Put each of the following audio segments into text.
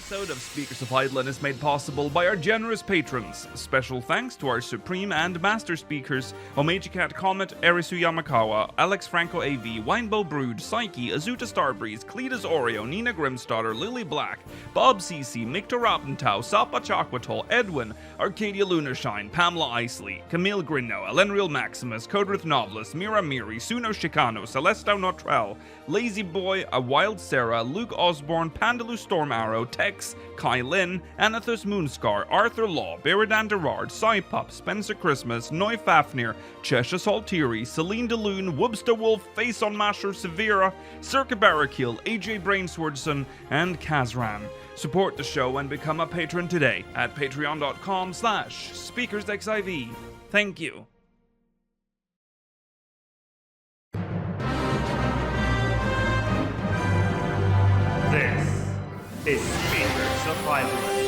episode of Speakers of Eidolon is made possible by our generous patrons. Special thanks to our supreme and master speakers, Omejicat Comet, Erisu Yamakawa, Alex Franco AV, Winebow Brood, Psyche, Azuta Starbreeze, Cletus Oreo, Nina Grimstarter, Lily Black, Bob CC, Mikta Rapentau, Sapa Chakwatol, Edwin, Arcadia Lunarshine, Pamela Isley, Camille Grinno, Elenriel Maximus, Codrith Novelist, Mira Miri, Suno Chicano, Celestau Notrell, Lazy Boy, A Wild Sarah, Luke Osborne, Pandaloo Storm Arrow, Tex, Kai Lin, Anathos Moonscar, Arthur Law, Beridan Derard, Psypup, Spencer Christmas, Noy Fafnir, Cheshire Saltiri, Celine DeLune, Wubster Wolf, Face on Masher Severa, Circa Barrakill, AJ Brainswordson, and Kazran. Support the show and become a patron today at patreon.com/SpeakersXIV. Thank you. This is Speakers of Eidolon.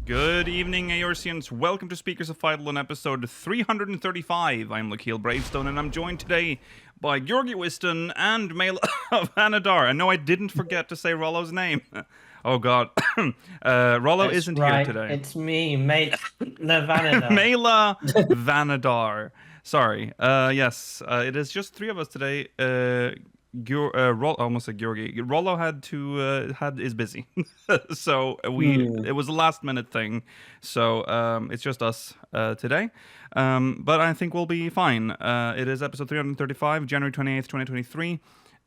Good evening, Aorcians. Welcome to Speakers of Eidolon episode 335. I'm Lakeel Bravestone, and I'm joined today by Georgi Wiston and Mail of Anadar. And no, I didn't forget to say Rollo's name. Oh, God. Rollo That's isn't right. here today. It's me, mate. Vanadar. Mela Vanadar. Sorry. Yes, it is just three of us today. Almost said Georgi. Rollo is busy, so it was a last minute thing. So it's just us today. But I think we'll be fine. It is episode 335, January 28th, 2023,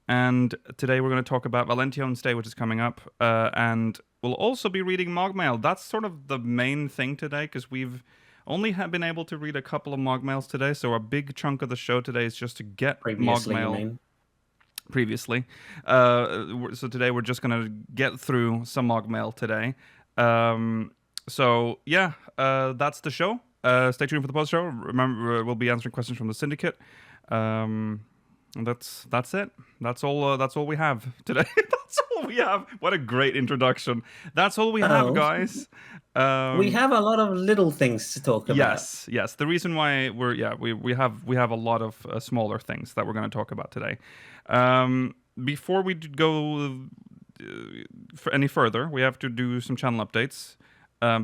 and today we're going to talk about Valentione's Day, which is coming up, and we'll also be reading MogMail. That's sort of the main thing today because we've only been able to read a couple of MogMails today. So a big chunk of the show today is just to get MogMail. Previously. So today we're just going to get through some MogMail today. So yeah, that's the show. Stay tuned for the post-show. Remember, we'll be answering questions from the Syndicate. And that's it. That's all we have today. That's all we have. What a great introduction. That's all we have, guys. We have a lot of little things to talk about. Yes. The reason why we have a lot of smaller things that we're going to talk about today. Before we go any further, we have to do some channel updates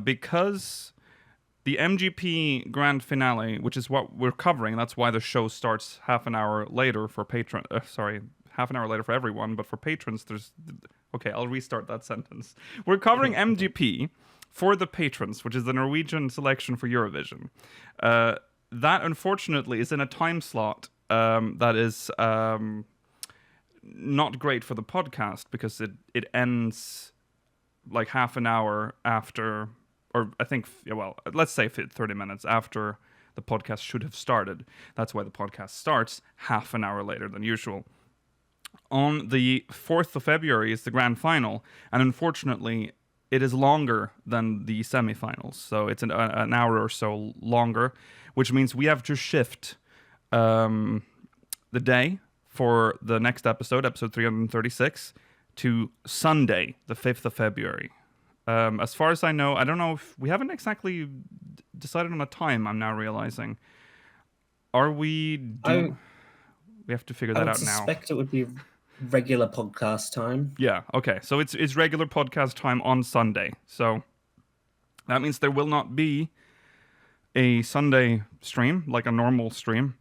because the MGP Grand Finale, which is what we're covering, that's why the show starts half an hour later for half an hour later for everyone, but for patrons, okay, I'll restart that sentence. We're covering MGP for the patrons, which is the Norwegian selection for Eurovision. That, unfortunately, is in a time slot that is not great for the podcast because it ends like half an hour after, or I think, let's say 30 minutes after the podcast should have started. That's why the podcast starts half an hour later than usual. On the 4th of February is the grand final, and unfortunately, it is longer than the semifinals. So it's an hour or so longer, which means we have to shift the day for the next episode 336, to Sunday, the 5th of February. As far as I know, I don't know if we haven't exactly decided on a time, I'm now realizing. We have to figure that out now. I suspect it would be regular podcast time. Yeah, okay. So it's regular podcast time on Sunday. So that means there will not be a Sunday stream, like a normal stream.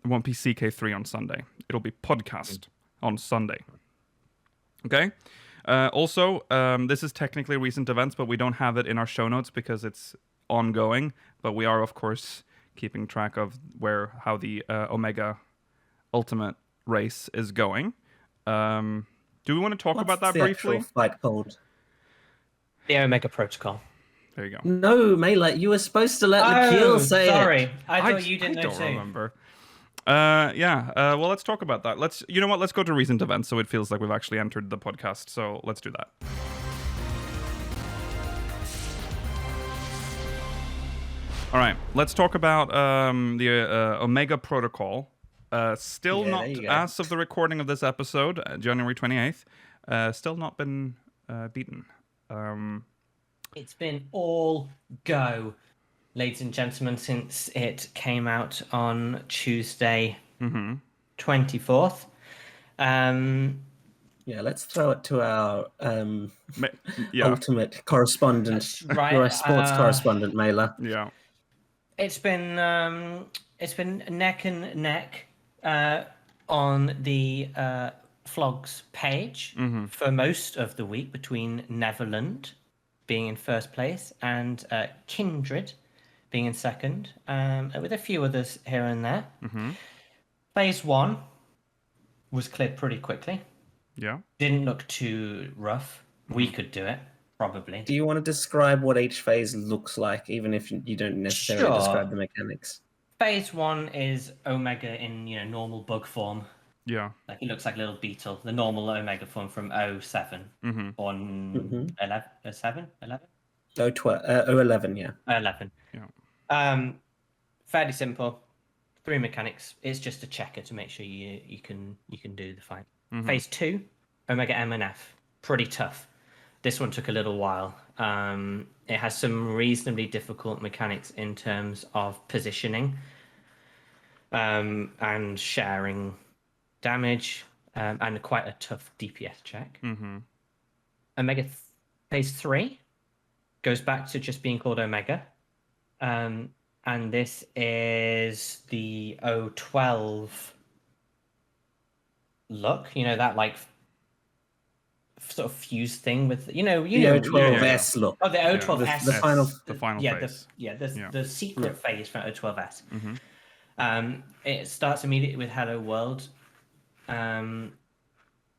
It won't be CK3 on Sunday. It'll be podcast on Sunday. Okay? Also, this is technically recent events, but we don't have it in our show notes because it's ongoing. But we are, of course, keeping track of how the Omega Ultimate race is going. Do we want to talk about that briefly? What's the actual fight called? The Omega Protocol. There you go. No, Melee, you were supposed to let Lakeel say sorry. it. I thought you didn't know too. I don't remember. Well, let's talk about that. You know what? Let's go to recent events so it feels like we've actually entered the podcast. So let's do that. All right, let's talk about the Omega Protocol. Still Yeah, not, there you go. as of the recording of this episode, January 28th, still not been beaten. It's been all go, ladies and gentlemen, since it came out on Tuesday, 24th. Yeah, let's throw it to our Yeah, ultimate correspondent, That's right, your sports correspondent, Mailer. yeah. It's been neck and neck on the Flogs page for most of the week between Neverland being in first place and Kindred being in second, with a few others here and there. Phase 1 was cleared pretty quickly. Yeah. Didn't look too rough. We could do it, probably. Do you want to describe what each phase looks like, even if you don't necessarily Sure. describe the mechanics? Phase 1 is Omega in normal bug form. Yeah. Like, he looks like a little beetle. The normal Omega form from 07 or 11, 7, 11? 011, yeah. 11. Yeah. Fairly simple. 3 mechanics. It's just a checker to make sure you can do the fight. Phase 2, Omega M and F. Pretty tough. This one took a little while. It has some reasonably difficult mechanics in terms of positioning and sharing damage, and quite a tough DPS check. Omega Phase 3 goes back to just being called Omega. And this is the 012 look. That like sort of fused thing with The 012S look. Oh, the 012S. The final. The final phase. The secret phase from 012S. It starts immediately with Hello World, and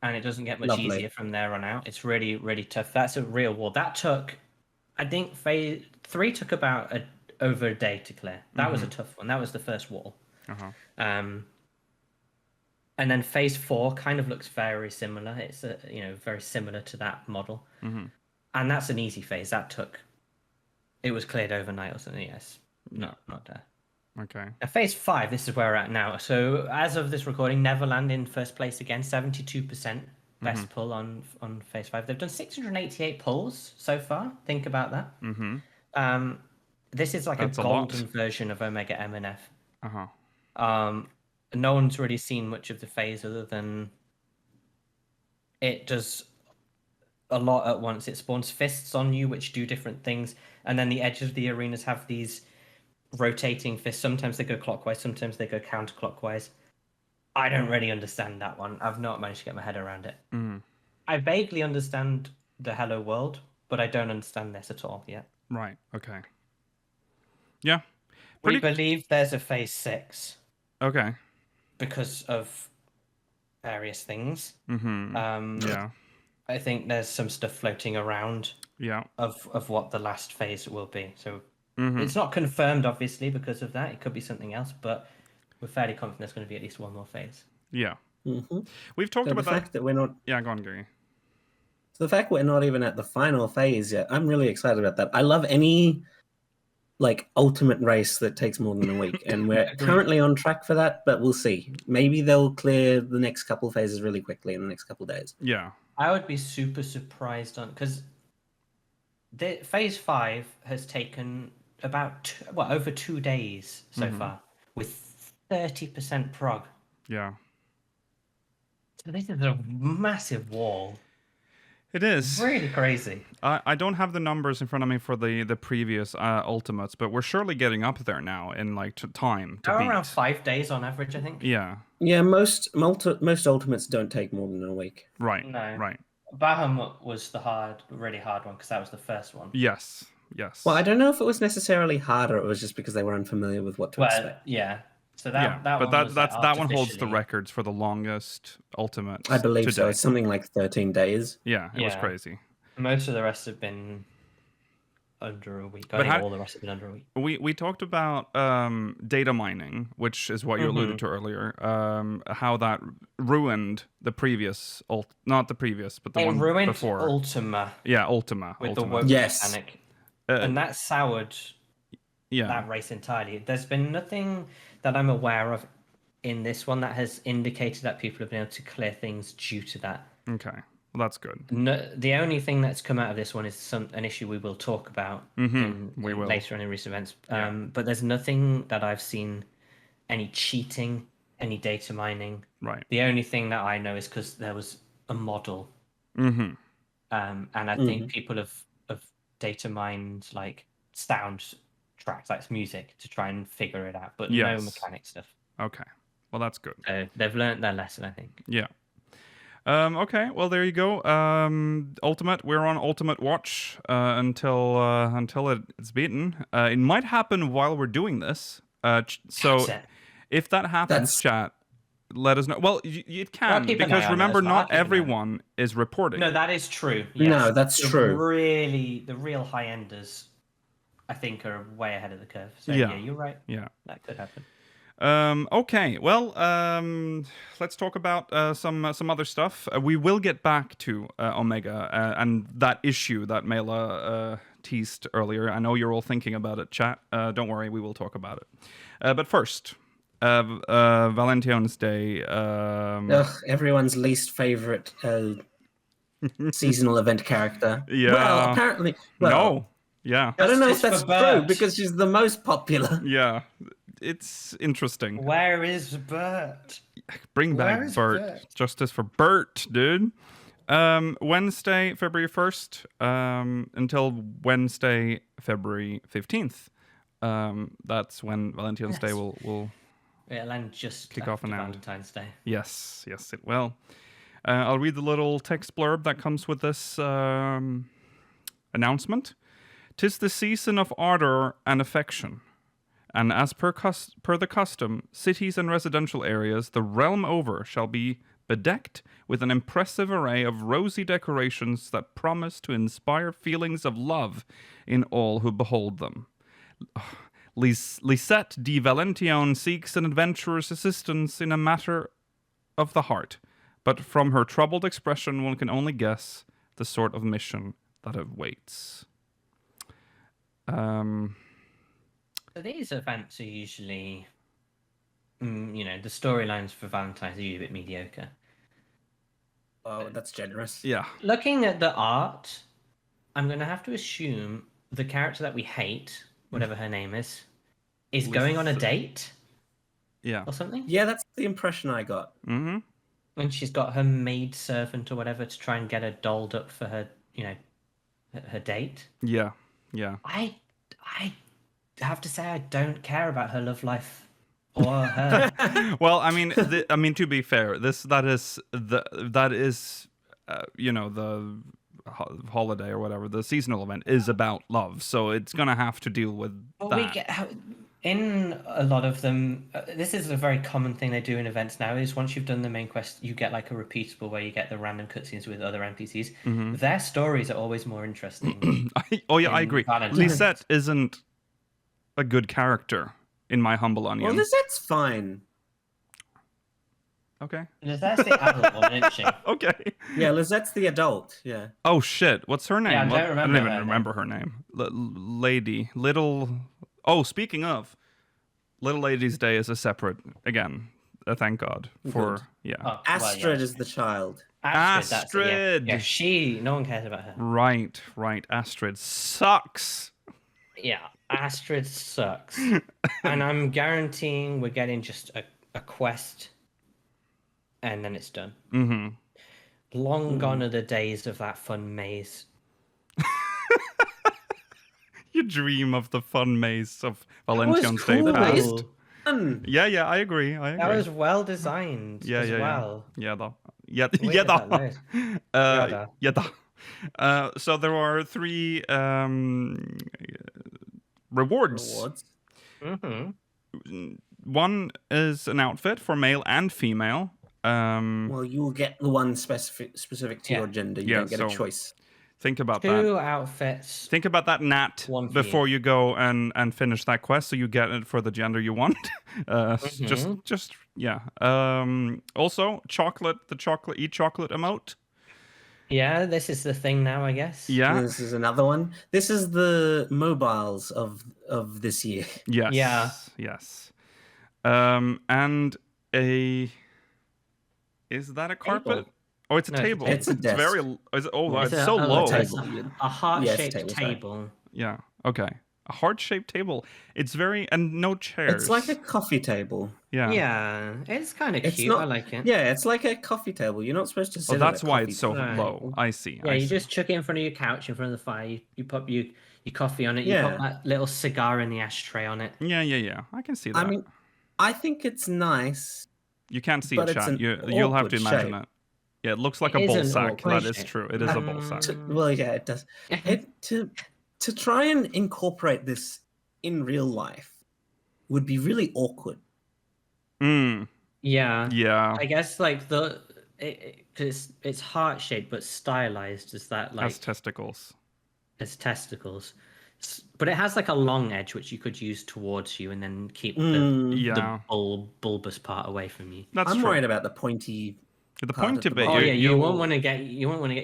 it doesn't get much easier from there on out. It's really, really tough. That's a real war. That took, I think, phase 3 took about over a day to clear. That was a tough one. That was the first wall. And then phase 4 kind of looks very similar. It's very similar to that model, and that's an easy phase. It was cleared overnight or something. Yes, not there. Okay. Now, phase 5. This is where we're at now. So as of this recording, Neverland in first place again, 72% best pull on phase 5. They've done 688 pulls so far. Think about that. This is like That's a a lot. golden version of Omega M and F. No one's really seen much of the phase other than it does a lot at once. It spawns fists on you, which do different things, and then the edges of the arenas have these rotating fists. Sometimes they go clockwise, sometimes they go counterclockwise. I don't really understand that one. I've not managed to get my head around it. I vaguely understand the Hello World, but I don't understand this at all yet. Right. Okay. Yeah. We believe there's a phase 6. Okay. Because of various things. Yeah. I think there's some stuff floating around. Yeah. Of what the last phase will be. So it's not confirmed, obviously, because of that. It could be something else, but we're fairly confident there's going to be at least one more phase. Yeah. We've talked about the fact that we're not. Yeah, go on, Gary. So the fact we're not even at the final phase yet, I'm really excited about that. I love any ultimate race that takes more than a week, and we're currently on track for that, but we'll see. Maybe they'll clear the next couple phases really quickly in the next couple days. Yeah. I would be super surprised because the phase 5 has taken about over 2 days so far with 30% prog. Yeah. So this is a massive wall. It is really crazy. I don't have the numbers in front of me for the previous ultimates, but we're surely getting up there now in time to beat. Around 5 days on average, I think. Yeah. Yeah, most ultimates don't take more than a week. Right. No. Right. Bahamut was the really hard one because that was the first one. Yes. Well, I don't know if it was necessarily harder. It was just because they were unfamiliar with what to expect. Yeah. So that one holds the records for the longest ultimate. I believe so. It's something like 13 days. Yeah, it was crazy. Most of the rest have been under a week. I think all the rest have been under a week. We talked about data mining, which is what you alluded to earlier. How that ruined the previous not the previous, but the one before. Ultima. Yeah, Ultima. With Ultima. the woke mechanic. And that soured that race entirely. There's been nothing that I'm aware of in this one that has indicated that people have been able to clear things due to that. Okay, well, that's good. No, the only thing that's come out of this one is an issue we will talk about later on in recent events. But there's nothing that I've seen, any cheating, any data mining. Right. The only thing that I know is because there was a model. And I think people have data mined like sound tracks, like music, to try and figure it out, but no mechanic stuff. Okay, well, that's good. They've learned their lesson, I think. Yeah. Okay, well, there you go. Ultimate, we're on Ultimate Watch until it's beaten. It might happen while we're doing this. So if that happens, chat, let us know. Well, it can, because remember, not everyone is reporting. No, that is true. Yes. No, that's true. The real high-enders, I think, are way ahead of the curve. So yeah, you're right. Yeah. That could happen. Okay, well, let's talk about some other stuff. We will get back to Omega and that issue that Mela teased earlier. I know you're all thinking about it, chat. Don't worry, we will talk about it. But first, Valentine's Day. Everyone's least favorite seasonal event character. Yeah. Well, apparently. No. Yeah. I don't know if that's true because she's the most popular. Yeah. It's interesting. Where is Bert? Bring back Bert. Justice for Bert, dude. Wednesday, February 1st, until Wednesday, February 15th. That's when Valentine's Day will It'll end just kick off and end. Valentine's Day. Yes, it will. I'll read the little text blurb that comes with this announcement. 'Tis the season of ardor and affection. And as per the custom, cities and residential areas the realm over shall be bedecked with an impressive array of rosy decorations that promise to inspire feelings of love in all who behold them. Lisette de Valentione seeks an adventurer's assistance in a matter of the heart, but from her troubled expression one can only guess the sort of mission that awaits. So these events are usually, the storylines for Valentine's are usually a bit mediocre. Oh, that's generous. Yeah. Looking at the art, I'm going to have to assume the character that we hate, whatever her name is going on a date. Yeah. Or something. Yeah, that's the impression I got. Mm-hmm. And she's got her maid servant or whatever to try and get her dolled up for her, her date. Yeah. I have to say I don't care about her love life or her. Well, I mean, to be fair, that is the holiday or whatever, the seasonal event is about love, so it's gonna have to deal with that. In a lot of them, this is a very common thing they do in events now, is once you've done the main quest, you get like a repeatable where you get the random cutscenes with other NPCs. Mm-hmm. Their stories are always more interesting. I agree. Lisette isn't a good character, in my humble onion. Well, Lisette's fine. Okay. Lisette's the adult one, isn't she? Okay. Yeah, Lisette's the adult, yeah. Oh, shit. What's her name? Yeah, I don't even remember her name. Lady. Little... Oh, speaking of, Little Ladies' Day is a separate, again, thank God for, Good. yeah. Oh, Astrid is the child. Astrid! Yeah, no one cares about her. Right. Astrid sucks. Yeah, Astrid sucks. And I'm guaranteeing we're getting just a quest, and then it's done. Mm-hmm. Long gone are the days of that fun maze. You dream of the fun maze of Valentine's Day past. Yeah, I agree. That was well designed as well. So there are 3 rewards. Mm-hmm. One is an outfit for male and female. Well, you'll get the one specific to your gender. You don't get a choice. Think about 2 outfits. Think about that, Nat, before you go and finish that quest, so you get it for the gender you want. Also, chocolate, eat chocolate emote. Yeah, this is the thing now, I guess. Yeah. This is another one. This is the mobiles of this year. Yes. Yeah. Yes. And a. Is that a carpet? Table. Oh, it's a No, it's a table. table. It's a desk. very. Is it, oh, Yeah. it's so low. It's table. a heart-shaped Yes, table, sorry. table. Yeah. Okay. A heart-shaped table. It's very and no chairs. It's like a coffee table. Yeah. Yeah, it's kind of It's cute. not. I like it. Yeah, it's like a coffee table. You're not supposed to sit. Oh, that's at a why coffee it's so table. Right. low. I see. Yeah, I you see. just chuck it in front of your couch, in front of the fire. You pop your coffee on it. You Yeah. pop that little cigar in the ashtray on it. Yeah. I can see that. I mean, I think it's nice. you can't see but it, it's chat. an You'll have to awkward imagine shape. it. Yeah, it looks like It a is ball an sack. awkward That is shape. true. It is a ball sack. Well, yeah, it does. To try and incorporate this in real life would be really awkward. Yeah. Yeah. I guess like because it's heart shaped but stylized as that like As testicles. as testicles, but it has like a long edge which you could use towards you and then keep Yeah. the bulbous part away from you. That's I'm true. worried about the pointy. The part pointy at the bit. bottom. Oh yeah, you won't want to get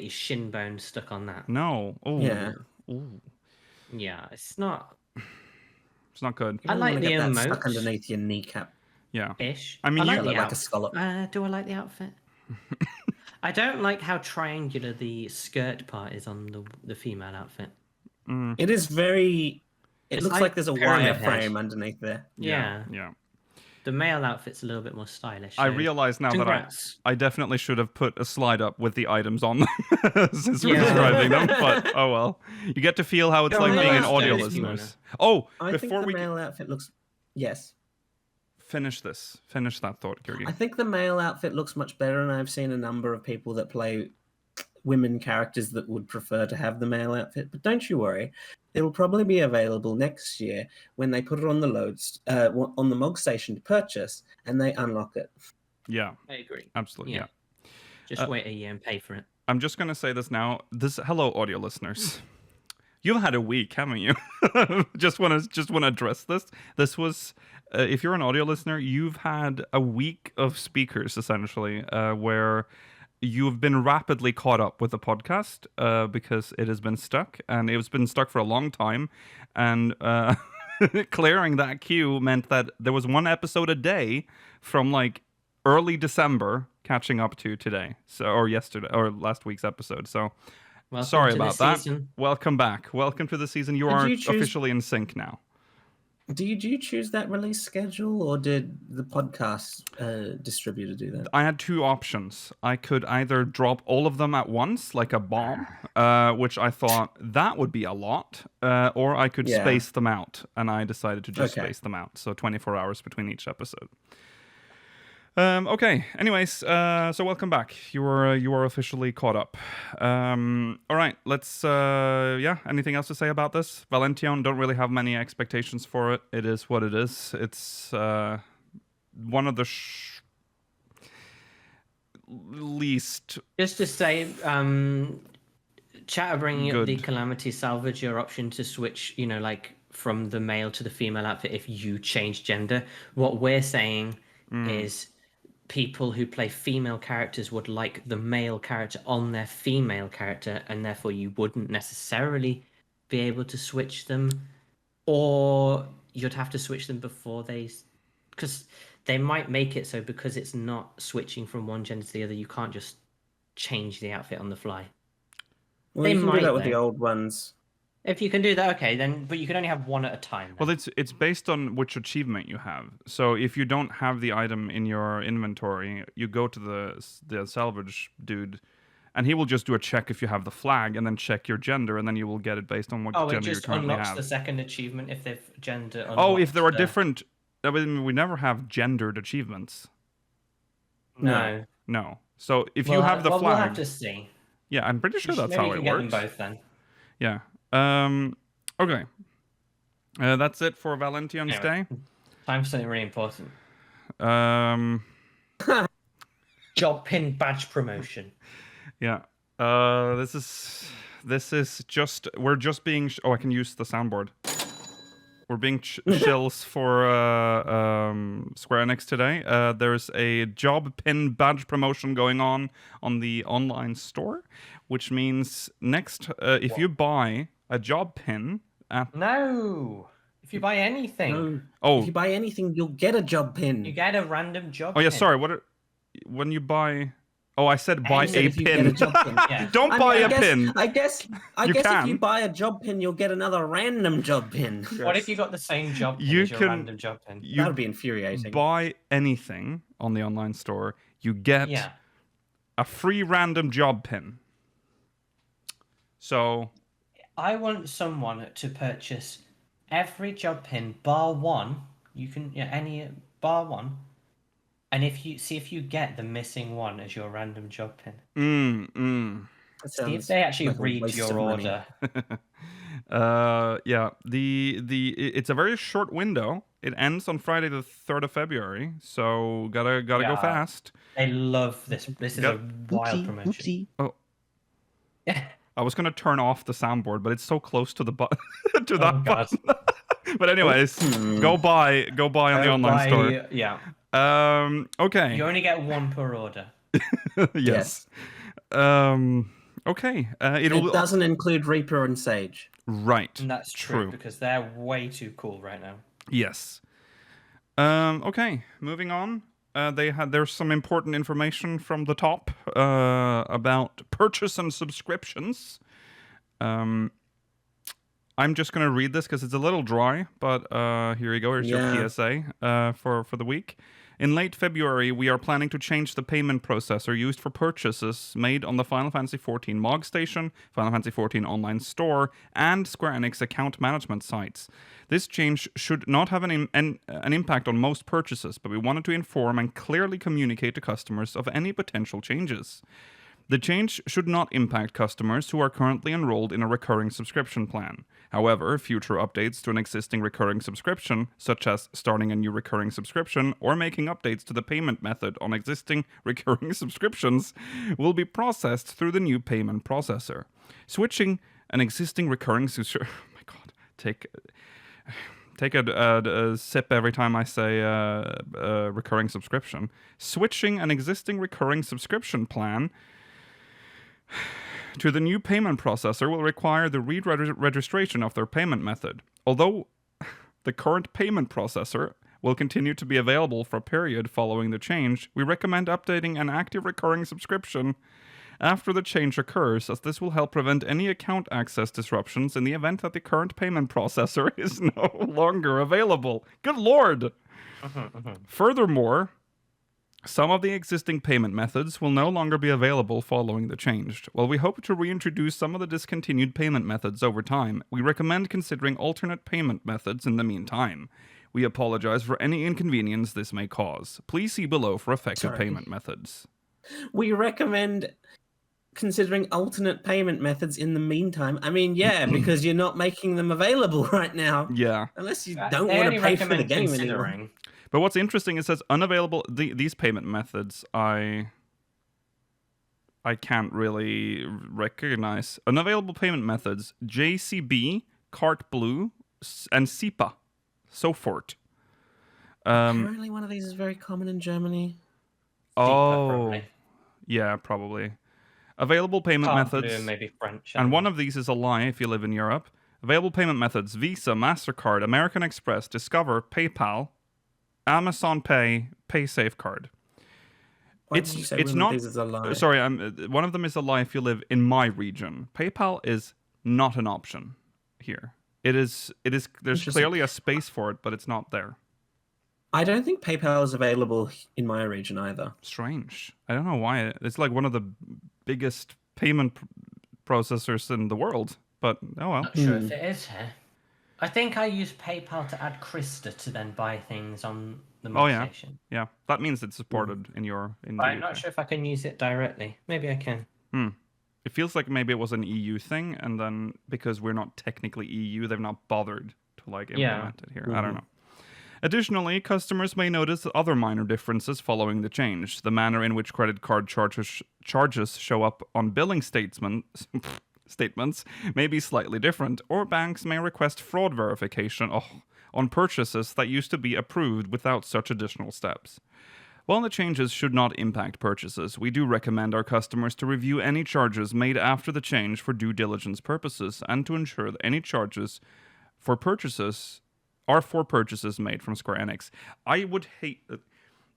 your shin bone stuck on that. No. Oh. Yeah. Ooh. Yeah, it's not It's not good. You don't like wanna the get that emote. stuck underneath your kneecap. Yeah. ish. I mean, I you- like the Look like a outfit. scallop. Do I like the outfit? I don't like how triangular the skirt part is on the female outfit. It is very. It It's looks like like there's a wire pyramid head. frame underneath there. Yeah. Yeah. The male outfit's a little bit more stylish. I so realize now congrats. that I definitely should have put a slide up with the items on them since we're Yeah. describing them, but oh well. You get to feel how it's Go like on, being an let's audio do it if you listeners. Oh, I think before the we male outfit looks. Yes. finish that thought, Georgi. I think the male outfit looks much better, and I've seen a number of people that play women characters that would prefer to have the male outfit. But don't you worry, it will probably be available next year when they put it on the on the Mog station to purchase, and they unlock it. Yeah, I agree. absolutely. Yeah. Just wait a year and pay for it. I'm just gonna say this now. Hello, audio listeners. You've had a week, haven't you? just want to address this. This was, if you're an audio listener, you've had a week of speakers essentially, where you've been rapidly caught up with the podcast because it has been stuck, and it's been stuck for a long time, and clearing that queue meant that there was one episode a day from like early December catching up to today, or yesterday, or last week's episode. So. Welcome Sorry to the about that. season. Welcome back. Welcome to the season. You Did are you choose- officially in sync now. Did you choose that release schedule, or did the podcast distributor do that? I had two options. I could either drop all of them at once, like a bomb, which I thought that would be a lot, or I could Yeah. space them out, and I decided to just Okay. space them out. So 24 hours between each episode. Okay. Anyways, so welcome back. You are officially caught up. All right. Let's. Anything else to say about this? Valentione. Don't really have many expectations for it. It is what it is. It's one of the least. Just to say, chat are bringing up the Good. Calamity Salvage, your option to switch, like from the male to the female outfit if you change gender. What we're saying is people who play female characters would like the male character on their female character, and therefore you wouldn't necessarily be able to switch them, or you'd have to switch them before because they might make it so because it's not switching from one gender to the other, you can't just change the outfit on the fly. Well, They you can might, do that with the though. old ones. If you can do that, okay, then, but you can only have one at a time. Well, then. it's based on which achievement you have. So if you don't have the item in your inventory, you go to the salvage dude, and he will just do a check if you have the flag, and then check your gender, and then you will get it based on what Oh, it gender you just currently unlocks have. the second achievement if they've gender. Oh, if there are unlocked the- different. I mean, we never have gendered achievements. No. No. So if you have the We'll flag, have to see. yeah, I'm pretty sure that's Maybe how you it can get works. them both then. Yeah. Okay. That's it for Valentione's Anyway. Time for something really important. Day. Job pin badge promotion. Yeah. This is just we're just being. Oh, I can use the soundboard. we're being shills for Square Enix today. There's a job pin badge promotion going on the online store, which means if you buy a job pin at... No! If you buy anything. No. If you buy anything, you'll get a job pin. You get a random job Oh, yeah, pin. sorry. When you buy... Oh, I said buy a pin. Yeah. Don't buy a pin. I guess if you buy a job pin, you'll get another random job pin. Yes. What if you got the same job pin as your random job pin? That would be infuriating. Buy anything on the online store, you get a free random job pin. So... I want someone to purchase every job pin bar one. You can any bar one. And if you get the missing one as your random job pin. See if they actually read your order. It's a very short window. It ends on Friday the 3rd of February, so gotta go fast. They love this. This is a wild promotion. Oopsie. Oh. Yeah. I was gonna turn off the soundboard, but it's so close to the button to that button. But anyways, go buy on the online store. Yeah. Okay. You only get one per order. Yes. Okay. It doesn't include Reaper and Sage. Right. And that's true because they're way too cool right now. Yes. Okay. Moving on. There's some important information from the top about purchase and subscriptions. I'm just going to read this because it's a little dry, but here you go. Here's your PSA for the week. In late February, we are planning to change the payment processor used for purchases made on the Final Fantasy XIV Mog Station, Final Fantasy XIV Online Store, and Square Enix account management sites. This change should not have an impact on most purchases, but we wanted to inform and clearly communicate to customers of any potential changes. The change should not impact customers who are currently enrolled in a recurring subscription plan. However, future updates to an existing recurring subscription, such as starting a new recurring subscription or making updates to the payment method on existing recurring subscriptions, will be processed through the new payment processor. Switching an existing recurring subscription... Oh my god, take a sip every time I say recurring subscription. Switching an existing recurring subscription plan to the new payment processor will require the re-registration of their payment method. Although the current payment processor will continue to be available for a period following the change, we recommend updating an active recurring subscription after the change occurs, as this will help prevent any account access disruptions in the event that the current payment processor is no longer available. Good lord! Furthermore, some of the existing payment methods will no longer be available following the change. While we hope to reintroduce some of the discontinued payment methods over time, we recommend considering alternate payment methods in the meantime. We apologize for any inconvenience this may cause. Please see below for effective payment methods. We recommend considering alternate payment methods in the meantime. I mean, yeah, because you're not making them available right now. Yeah. Unless you don't want to pay for the game anymore. But what's interesting, it says unavailable. These payment methods, I can't really recognize. Unavailable payment methods: JCB, Cart Blue, and SEPA, SoH. Apparently, one of these is very common in Germany. Oh, yeah, probably. Available payment methods. Blue, maybe French. And one of these is a lie if you live in Europe. Available payment methods: Visa, MasterCard, American Express, Discover, PayPal, Amazon Pay, PaySafeCard. It's not. Sorry, one of them is a lie if you live in my region. PayPal is not an option here. It is. There's clearly a space for it, but it's not there. I don't think PayPal is available in my region either. Strange. I don't know why. It's like one of the biggest payment processors in the world. But oh well. Not sure if it is here. I think I use PayPal to add Krista to then buy things on the Mog Station. Yeah, that means it's supported in I'm not sure if I can use it directly. Maybe I can. It feels like maybe it was an EU thing, and then because we're not technically EU, they've not bothered to implement it here. I don't know. Additionally, customers may notice other minor differences following the change. The manner in which credit card charges show up on billing statements may be slightly different, or banks may request fraud verification. Oh, on purchases that used to be approved without such additional steps. While the changes should not impact purchases, we do recommend our customers to review any charges made after the change for due diligence purposes and to ensure that any charges for purchases are for purchases made from Square Enix. I would hate...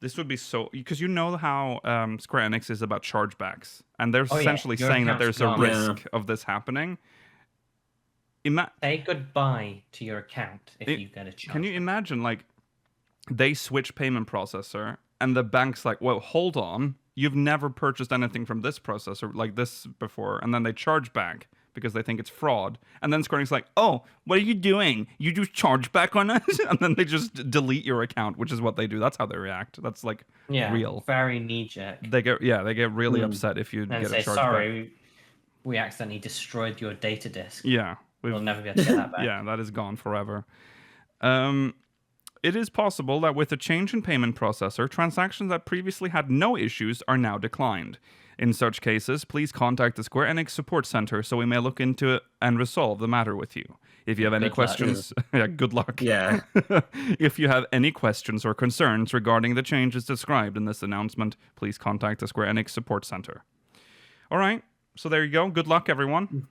This would be so... Because you know how Square Enix is about chargebacks, and they're essentially saying that there's a risk of this happening. Say goodbye to your account if you get a charge. Can you imagine, like, they switch payment processor... And the bank's like, well, hold on. You've never purchased anything from this processor like this before. And then they charge back because they think it's fraud. And then Square Enix is like, oh, what are you doing? You do charge back on us? And then they just delete your account, which is what they do. That's how they react. That's like real. Very knee-jerk. They get really upset if you and get say, a charge sorry, back. We accidentally destroyed your data disk. Yeah. We'll never be able to get that back. Yeah, that is gone forever. It is possible that with a change in payment processor, transactions that previously had no issues are now declined. In such cases, please contact the Square Enix support center so we may look into it and resolve the matter with you. If you have any questions, good luck. Yeah. If you have any questions or concerns regarding the changes described in this announcement, please contact the Square Enix support center. All right. So there you go. Good luck, everyone.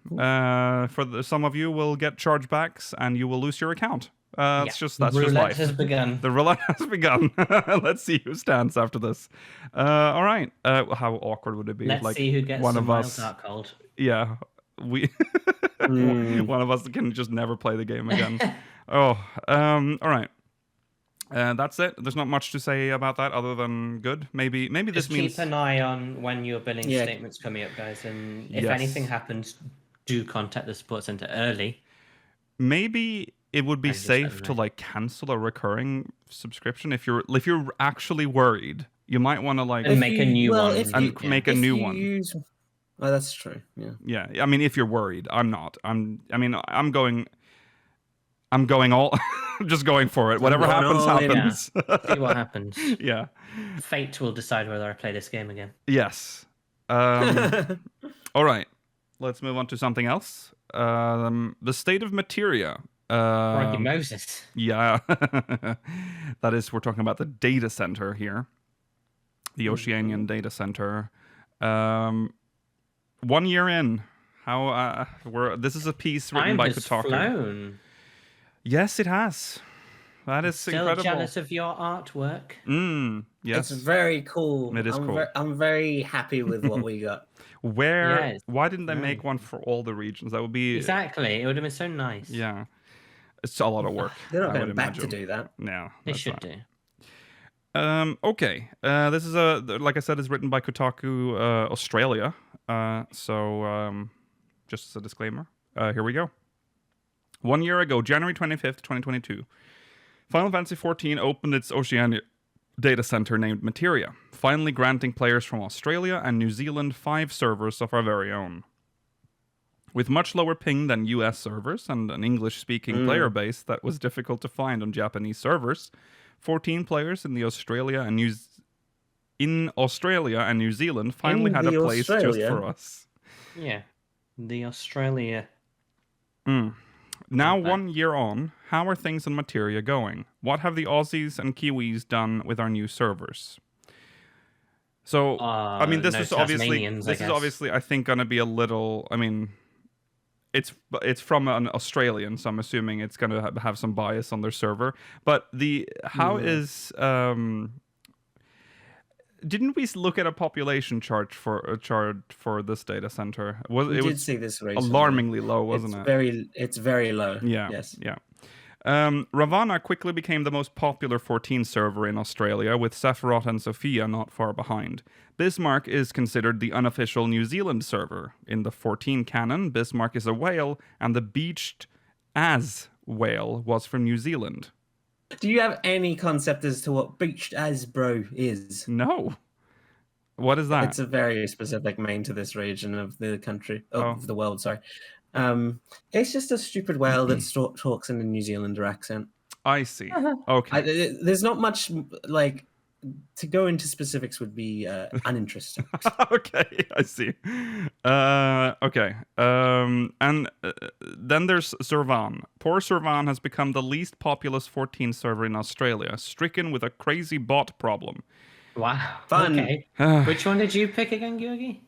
Some of you will get chargebacks and you will lose your account. That's just life. The roulette has begun. The roulette has begun. Let's see who stands after this. All right. How awkward would it be? Let's see who gets one of us. Cold. Yeah, one of us can just never play the game again. All right. That's it. There's not much to say about that other than good. Maybe just this means keep an eye on when your billing statement's coming up, guys. And if anything happens, do contact the support center early. Maybe it would be safe to like cancel a recurring subscription if you're actually worried. You might want to make a new one. Make a new one. Oh, that's true. Yeah. Yeah. I mean, if you're worried, I'm not. I'm going all. Just going for it. Whatever happens. See what happens. Yeah. Fate will decide whether I play this game again. Yes. All right. Let's move on to something else. The state of Materia. Moses. Yeah. That is, we're talking about the data center here. The Oceanian data center. 1 year in. This is a piece written by Kotaku. Flown. Yes, it has. That is still incredible. Jealous of your artwork. Yes. It's very cool. It is cool. I'm very happy with what we got. Why didn't they make one for all the regions? That would be... Exactly. It would have been so nice. Yeah. It's a lot of work. They're not going back to do that. No. They should do. Okay. This is like I said, is written by Kotaku Australia. Just as a disclaimer, here we go. 1 year ago, January 25th, 2022, Final Fantasy XIV opened its Oceania data center named Materia, finally granting players from Australia and New Zealand 5 servers of our very own. With much lower ping than US servers and an English-speaking player base that was difficult to find on Japanese servers, 14 players in Australia and New Zealand finally had a place just for us. Yeah, the Australia. Now, 1 year on, how are things in Materia going? What have the Aussies and Kiwis done with our new servers? So, I mean, this is obviously, I think, going to be a little. I mean, it's from an Australian, so I'm assuming it's going to have some bias on their server. But is didn't we look at a population chart for this data center? We did see this recently. Alarmingly low, wasn't it? It's very low. Yeah. Yes. Yeah. Ravana quickly became the most popular 14 server in Australia, with Sephiroth and Sophia not far behind. Bismarck is considered the unofficial New Zealand server. In the 14 canon, Bismarck is a whale, and the beached as whale was from New Zealand. Do you have any concept as to what beached as bro is? No. What is that? It's a very specific name to this region of the country, of the world, sorry. It's just a stupid whale that talks in a New Zealander accent. I see. Okay. There's not much, to go into specifics would be uninteresting. Okay, I see. Okay. And then there's Servan. Poor Servan has become the least populous 14 server in Australia, stricken with a crazy bot problem. Wow. Fun. Okay. Which one did you pick again, Georgi?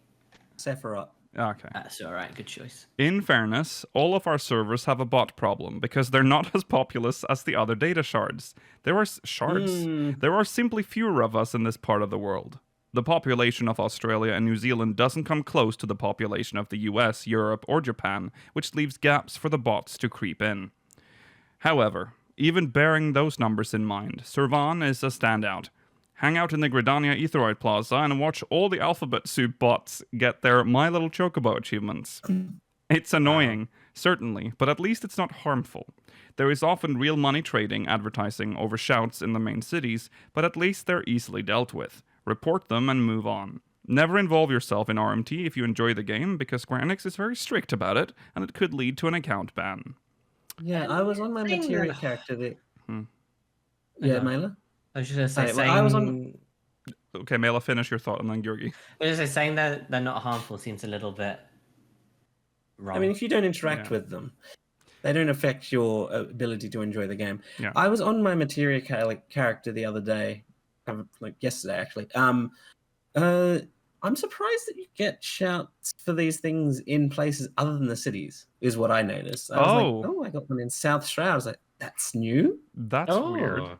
Sephiroth. Okay. That's all right. Good choice. In fairness, all of our servers have a bot problem because they're not as populous as the other data shards. There are simply fewer of us in this part of the world. The population of Australia and New Zealand doesn't come close to the population of the US, Europe, or Japan, which leaves gaps for the bots to creep in. However, even bearing those numbers in mind, Servan is a standout. Hang out in the Gridania Aetheroid Plaza and watch all the Alphabet Soup bots get their My Little Chocobo achievements. It's annoying, certainly, but at least it's not harmful. There is often real money trading advertising over shouts in the main cities, but at least they're easily dealt with. Report them and move on. Never involve yourself in RMT if you enjoy the game, because Square Enix is very strict about it, and it could lead to an account ban. Yeah, I was on my Materia character. Yeah, Mela? I was just going to say, I was on... Okay, Mela, finish your thought, and then Georgi. I was just saying that they're not harmful seems a little bit wrong. I mean, if you don't interact with them, they don't affect your ability to enjoy the game. Yeah. I was on my Materia character the other day, like yesterday actually. I'm surprised that you get shouts for these things in places other than the cities, is what I noticed. I was like, I got one in South Australia. I was like, that's new? That's weird.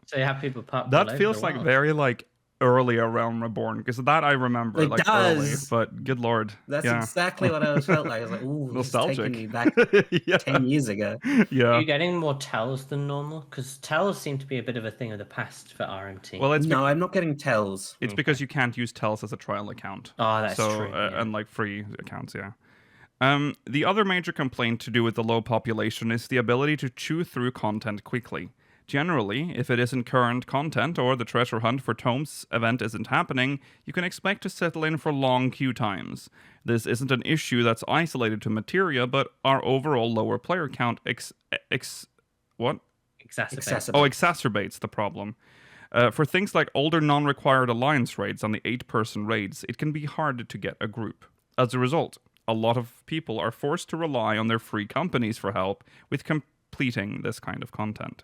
So you have people pop that feels like very early around Reborn, because that I remember it does. Early, but good lord. That's exactly what I felt like. I was like, ooh, nostalgic. This is taking me back 10 years ago. Yeah. Are you getting more tells than normal? Because tells seem to be a bit of a thing of the past for RMT. Well, no, I'm not getting tells. It's because you can't use tells as a trial account. Oh, that's true. And free accounts, yeah. The other major complaint to do with the low population is the ability to chew through content quickly. Generally, if it isn't current content or the treasure hunt for Tomes event isn't happening, you can expect to settle in for long queue times. This isn't an issue that's isolated to Materia, but our overall lower player count exacerbates the problem. For things like older non-required alliance raids on the 8-person raids, it can be hard to get a group. As a result, a lot of people are forced to rely on their free companies for help with completing this kind of content.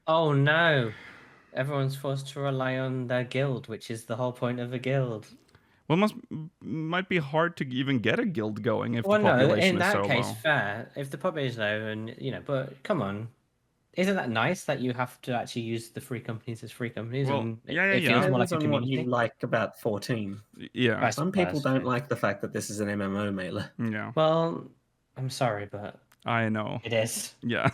Oh no! Everyone's forced to rely on their guild, which is the whole point of a guild. Well, might be hard to even get a guild going if the population is so low. In that case, fair. If the population is low, and but come on, isn't that nice that you have to actually use the free companies as free companies? Well, and it feels more like a on community. What you like about 14. Yeah. Some people don't like the fact that this is an MMO mailer. Yeah. Well, I'm sorry, but I know. It is. Yeah.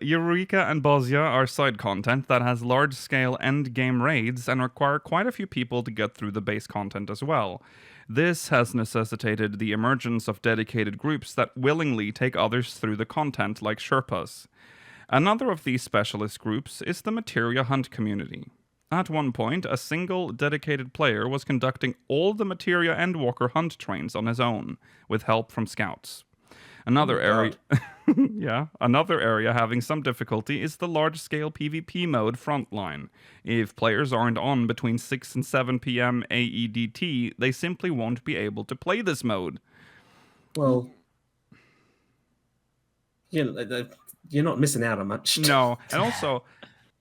Eureka and Bosnia are side content that has large-scale end-game raids and require quite a few people to get through the base content as well. This has necessitated the emergence of dedicated groups that willingly take others through the content, like Sherpas. Another of these specialist groups is the Materia Hunt community. At one point, a single dedicated player was conducting all the Materia Endwalker hunt trains on his own, with help from scouts. Another area having some difficulty is the large-scale PvP mode Frontline. If players aren't on between 6 and 7 p.m. AEDT, they simply won't be able to play this mode. Well, you're not missing out on much. No, and also,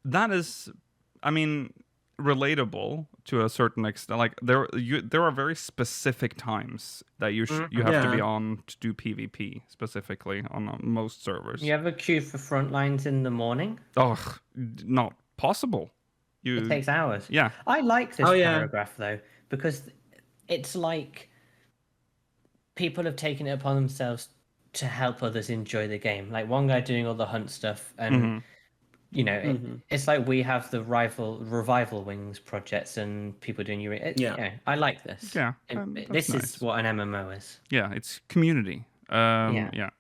that is, relatable to a certain extent. Like there are very specific times that you have to be on to do PvP specifically on most servers. You ever queue for Frontlines in the morning? Oh, not possible. It takes hours. Yeah. I like this paragraph though, because it's like people have taken it upon themselves to help others enjoy the game. Like one guy doing all the hunt stuff and it's like we have the Revival Wings projects and people doing I like this. Yeah. This is what an MMO is. Yeah, it's community. Yeah.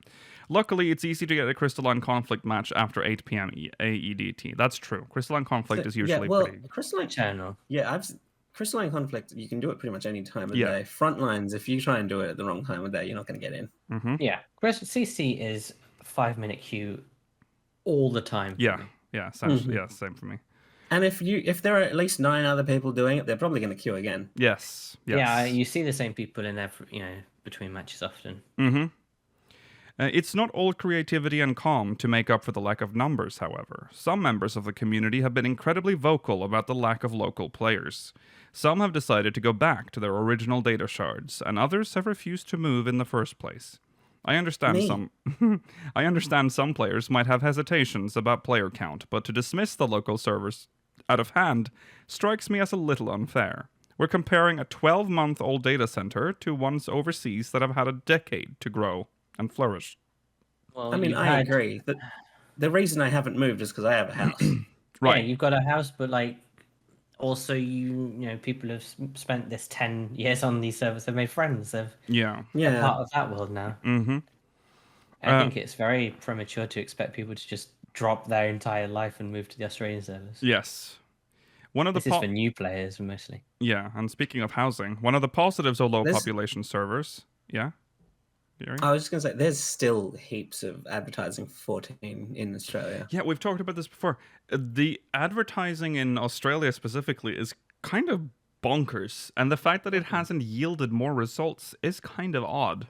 Luckily, it's easy to get a Crystalline Conflict match after 8 p.m. AEDT. That's true. Crystalline Conflict is usually pretty... Crystalline Channel. Yeah, Crystalline Conflict, you can do it pretty much any time of day. Frontlines, if you try and do it at the wrong time of day, you're not going to get in. Mm-hmm. Yeah. CC is 5-minute queue all the time. Yeah. Yeah, essentially, yeah, same for me. And if there are at least 9 other people doing it, they're probably going to queue again. Yes. Yeah, you see the same people in between matches often. Mm-hmm. It's not all creativity and calm to make up for the lack of numbers, however. Some members of the community have been incredibly vocal about the lack of local players. Some have decided to go back to their original data shards, and others have refused to move in the first place. I understand some players might have hesitations about player count, but to dismiss the local servers out of hand strikes me as a little unfair. We're comparing a 12-month-old data center to ones overseas that have had a decade to grow and flourish. Well, I mean, I agree. The reason I haven't moved is because I have a house. Right. Yeah, you've got a house, but also people have spent this 10 years on these servers. They've made friends. They're part of that world now. Mm-hmm. I think it's very premature to expect people to just drop their entire life and move to the Australian servers. Yes. This is for new players mostly. Yeah, and speaking of housing, one of the positives of low population servers. Yeah. I was just going to say, there's still heaps of advertising for 14 in Australia. Yeah, we've talked about this before. The advertising in Australia specifically is kind of bonkers, and the fact that it hasn't yielded more results is kind of odd.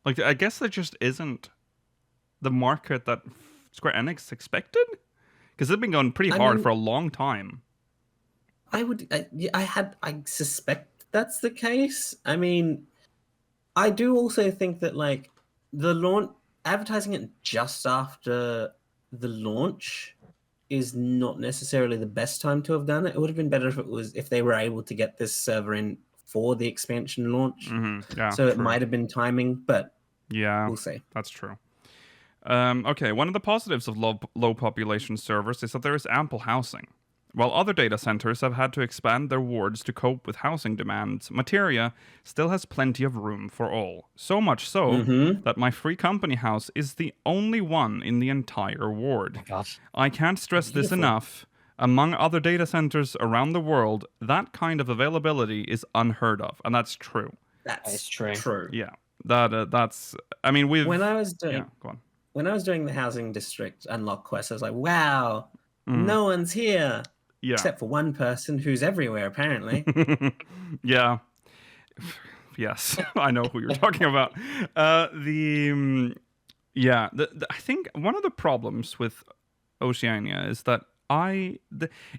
Like, I guess there just isn't the market that Square Enix expected? Because they've been going pretty hard for a long time. I suspect that's the case. I mean, I do also think that the launch, advertising it just after the launch is not necessarily the best time to have done it. It would have been better if they were able to get this server in for the expansion launch. Mm-hmm. Yeah, so it might have been timing, but we'll see. That's true. Okay, one of the positives of low population servers is that there is ample housing. While other data centers have had to expand their wards to cope with housing demands, Materia still has plenty of room for all. So much so that my free company house is the only one in the entire ward. Oh gosh. I can't stress this enough. Among other data centers around the world, that kind of availability is unheard of, and that's true. That's true. Yeah, that's. I mean, when I was doing go on. When I was doing the housing district unlock quest, I was like, wow, no one's here. Yeah. Except for one person who's everywhere, apparently. Yeah. Yes, I know who you're talking about. I think one of the problems with Oceania is that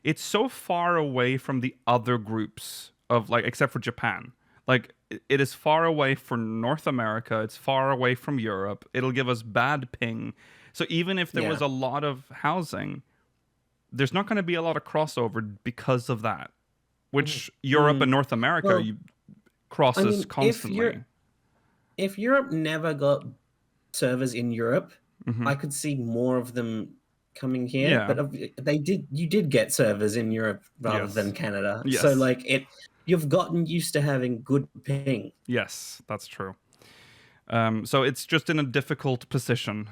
it's so far away from the other groups of except for Japan. It is far away from North America. It's far away from Europe. It'll give us bad ping. So even if there was a lot of housing, there's not going to be a lot of crossover because of that, which Europe and North America crosses constantly. If Europe never got servers in Europe, I could see more of them coming here. Yeah. But you did get servers in Europe rather than Canada. Yes. So you've gotten used to having good ping. Yes, that's true. So it's just in a difficult position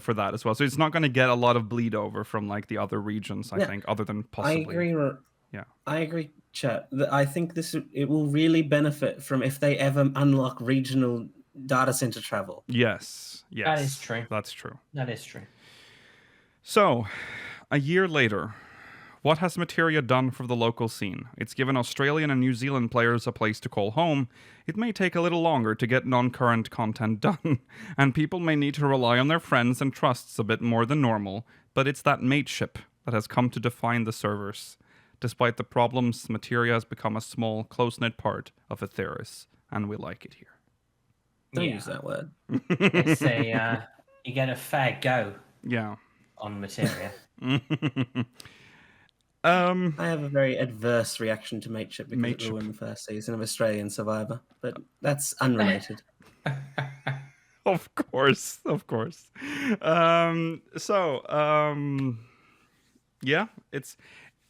for that as well. So it's not going to get a lot of bleed over from the other regions, I think, other than possibly. I agree. Yeah, I agree, chat. I think it will really benefit from if they ever unlock regional data center travel. Yes. That is true. That's true. That is true. So, a year later, what has Materia done for the local scene? It's given Australian and New Zealand players a place to call home. It may take a little longer to get non-current content done, and people may need to rely on their friends and trusts a bit more than normal, but it's that mateship that has come to define the servers. Despite the problems, Materia has become a small, close-knit part of Aetheris, and we like it here. Don't use that word. It's you get a fair go. Yeah. On Materia. I have a very adverse reaction to mateship because it ruined the first season of Australian Survivor, but that's unrelated. Of course. It's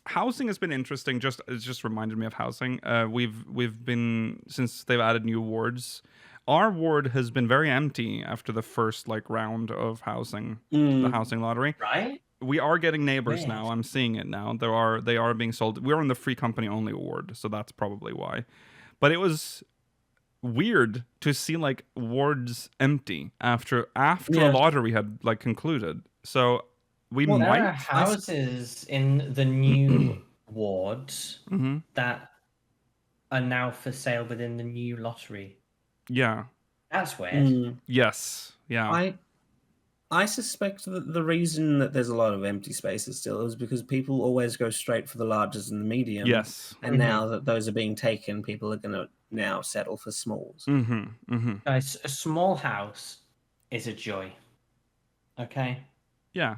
housing has been interesting. It just reminded me of housing. We've been, since they've added new wards. Our ward has been very empty after the first round of housing, the housing lottery. Right. We are getting neighbors now. I'm seeing it now. They are being sold. We're in the free company only ward, so that's probably why. But it was weird to see wards empty after a lottery had concluded. So We Well, There might. are houses in the new wards that are now for sale within the new lottery. Yeah. That's weird. Yes. Yeah. I suspect that the reason that there's a lot of empty spaces still is because people always go straight for the larges and the mediums. Yes. And now that those are being taken, people are going to now settle for smalls. Guys, a small house is a joy. Okay? Yeah.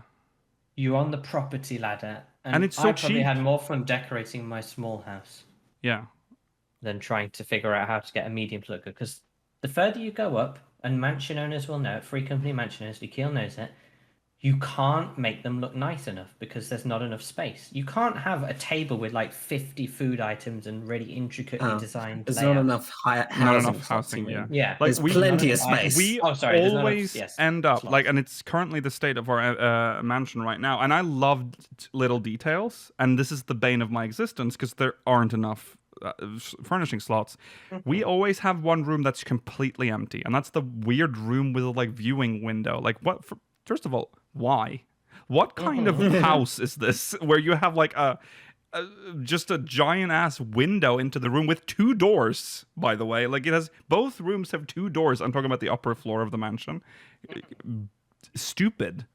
You're on the property ladder, And it's so I probably cheap. had more fun decorating my small house Yeah. than trying to figure out how to get a medium to look good. Because the further you go up, and mansion owners will know it, free company mansion owners, Akil knows it, you can't make them look nice enough because there's not enough space. You can't have a table with like 50 food items and really intricately designed There's layouts. not enough housing. Not enough slots, housing. you Yeah. mean? Yeah, There's plenty of space. We there's not enough- always yes, end up slots. like, and it's currently the state of our mansion right now. And I loved little details, and this is the bane of my existence because there aren't enough furnishing slots. We always have one room that's completely empty, and that's the weird room with a like viewing window. Like, what? First of all, why? What kind of house is this where you have like just a giant ass window into the room with 2 doors, by the way? Like, it has, both rooms have 2 doors. I'm talking about the upper floor of the mansion. Stupid.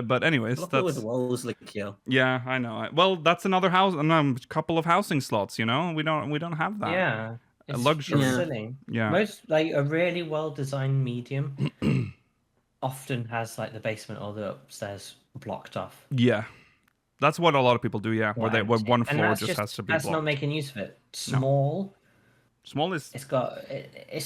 But anyways, Look that's with walls like Kill. yeah, I know. Well, that's another house, couple of housing slots. You know, we don't have that. Yeah. It's luxury. It's silly. Yeah. Most, like, a really well-designed medium often has, like, the basement or the upstairs blocked off. Yeah, that's what a lot of people do. Yeah, where one And floor that's just has to be That's blocked. not making use of it. Small. Small is It's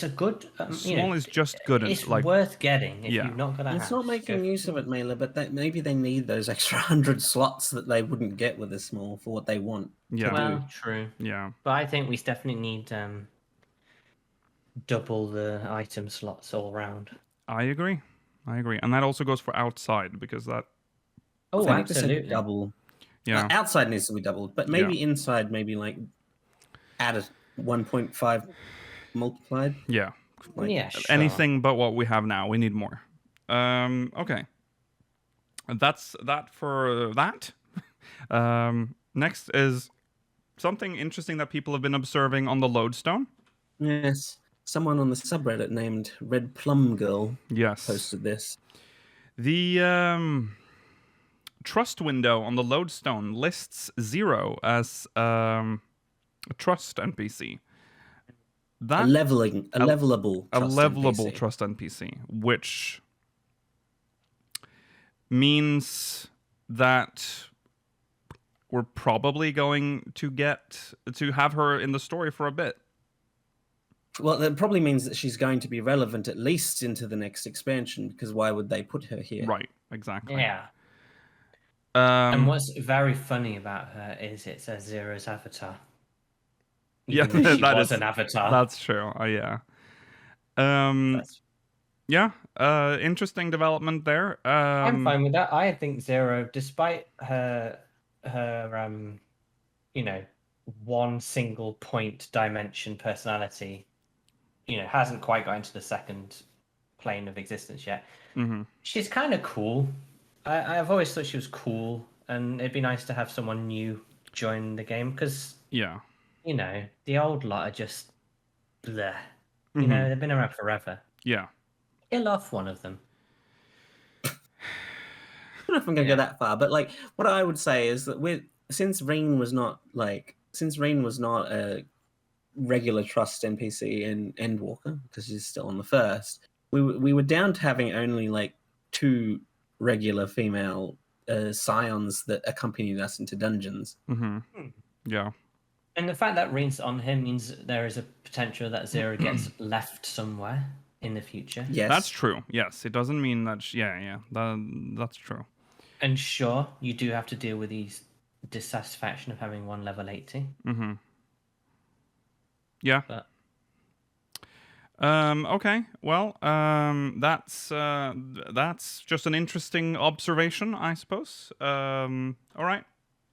a good. small is just good. It's Like, worth getting if Yeah. you've not got a house. It's not making use of it, Mailer, but maybe they need those extra 100 slots that they wouldn't get with a small for what they want. yeah, Well, true. yeah. But I think we definitely need double the item slots all round. I agree, and that also goes for outside because that. Oh, 20% absolutely. double. Yeah. Outside needs to be doubled, but maybe inside, maybe like add a 1.5 multiplied. Yeah. Like, Yeah, sure. Anything but what we have now. We need more. Okay. That's that for that. Next is something interesting that people have been observing on the Lodestone. Yes. Someone on the subreddit named Red Plum Girl Yes. posted this. The trust window on the Lodestone lists 0 as a trust NPC. A levelable NPC. Trust NPC, which means that we're probably going to have her in the story for a bit. Well, that probably means that she's going to be relevant at least into the next expansion, because why would they put her here? Right, exactly. Yeah. And what's very funny about her is it says Zero's avatar. Even though she was an avatar. That's true. Yeah. Yeah. Interesting development there. I'm fine with that. I think Zero, despite her one single point dimension personality, hasn't quite got into the second plane of existence yet. Mm-hmm. She's kind of cool. I've always thought she was cool, and it'd be nice to have someone new join the game because the old lot are just bleh. They've been around forever. Yeah. Kill off one of them. I don't know if I'm going to go that far, but like what I would say is that since Reen was not a regular trust NPC in Endwalker, because she's still on the first, we were down to having only like 2 regular female scions that accompanied us into dungeons. Mm-hmm. Yeah. And the fact that Reen's on him means there is a potential that Zero gets left somewhere in the future. Yes, that's true. Yes, it doesn't mean that. That's true. And sure, you do have to deal with these dissatisfaction of having one level 80. Mm-hmm. Yeah. But... Okay. Well, that's just an interesting observation, I suppose. All right.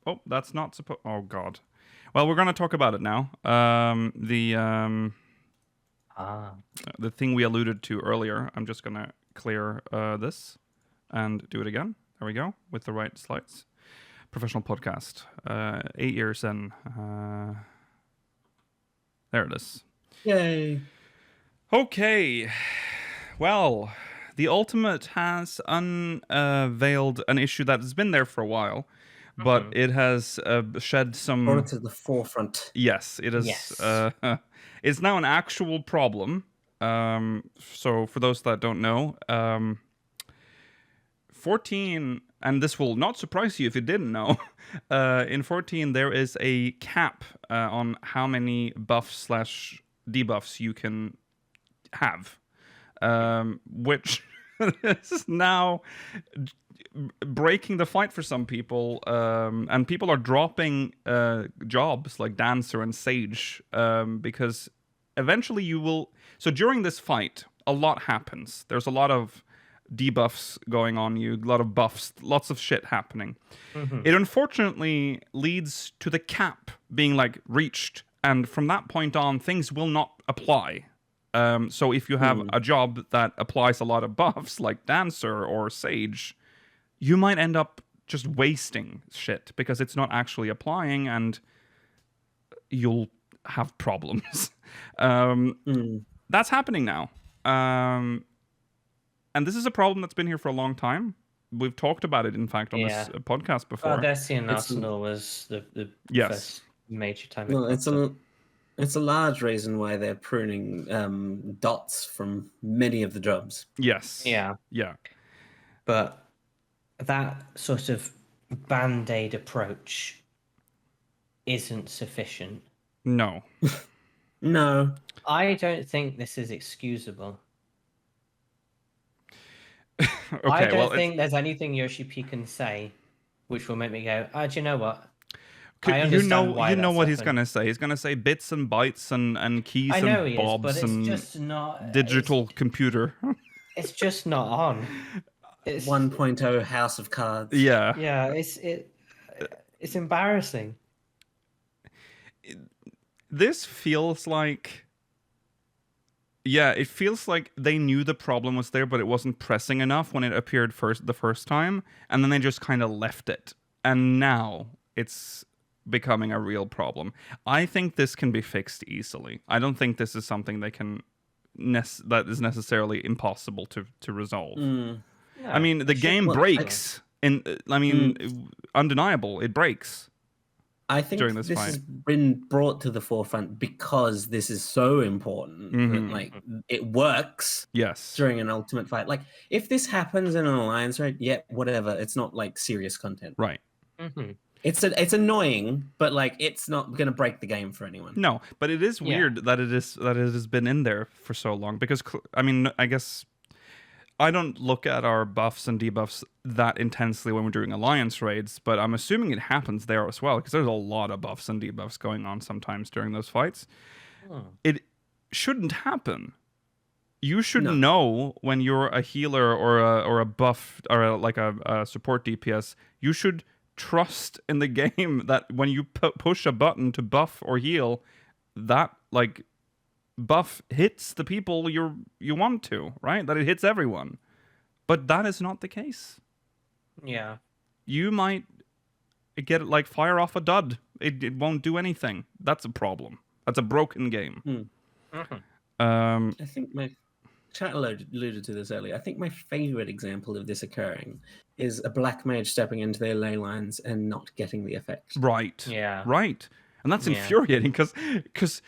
Oh, that's not supposed. Oh God. Well, we're gonna talk about it now. The thing we alluded to earlier. I'm just gonna clear this and do it again. There we go, with the right slides. Professional podcast. 8 years in. There it is. Yay. Okay. Well, the Ultimate has unveiled an issue that has been there for a while, but it has shed some... Brought it to the forefront. Yes, it is. Yes. It's now an actual problem. So for those that don't know, 14, and this will not surprise you if you didn't know, in 14 there is a cap on how many buffs/debuffs you can have, which is now breaking the fight for some people, and people are dropping jobs like Dancer and Sage, because eventually you will... So during this fight, a lot happens. There's a lot of debuffs going on you, a lot of buffs, lots of shit happening. It unfortunately leads to the cap being like reached, and from that point on, things will not apply. So if you have a job that applies a lot of buffs, like Dancer or Sage, you might end up just wasting shit because it's not actually applying, and you'll have problems. That's happening now. And this is a problem that's been here for a long time. We've talked about it, in fact, on this podcast before. Desian Arsenal was the first major time. Well, it's a large reason why they're pruning dots from many of the jobs. Yes. Yeah. Yeah. But that sort of band-aid approach isn't sufficient. No. No. I don't think this is excusable. Okay, I don't think there's anything Yoshi P can say which will make me go, do you know what? I understand why you know what that's he's gonna say. He's gonna say bits and bytes and keys I know and he bobs is, but and it's just not digital computer. It's just not on. It's 1.0 House of Cards. Yeah. Yeah, it's embarrassing. This feels like... Yeah, it feels like they knew the problem was there, but it wasn't pressing enough when it appeared the first time, and then they just kind of left it. And now it's becoming a real problem. I think this can be fixed easily. I don't think this is something they can that is necessarily impossible to resolve. No, I mean, the game breaks. Undeniable, it breaks. I think during this this fight has been brought to the forefront because this is so important that, like, it works during an ultimate fight. Like, if this happens in an alliance raid, whatever. It's not like serious content. Right. It's annoying, but like it's not going to break the game for anyone. No, but it is weird that it has been in there for so long, because I mean, I guess I don't look at our buffs and debuffs that intensely when we're doing alliance raids, but I'm assuming it happens there as well, because there's a lot of buffs and debuffs going on sometimes during those fights. It shouldn't happen. You should know when you're a healer or a buff or a support DPS. You should trust in the game that when you push a button to buff or heal, that like buff hits the people you want to, right? That it hits everyone. But that is not the case. Yeah. You might get like fire off a dud. It won't do anything. That's a problem. That's a broken game. I think my chat alluded to this earlier. I think my favorite example of this occurring is a black mage stepping into their ley lines and not getting the effect. Right. Yeah. Right. And that's infuriating because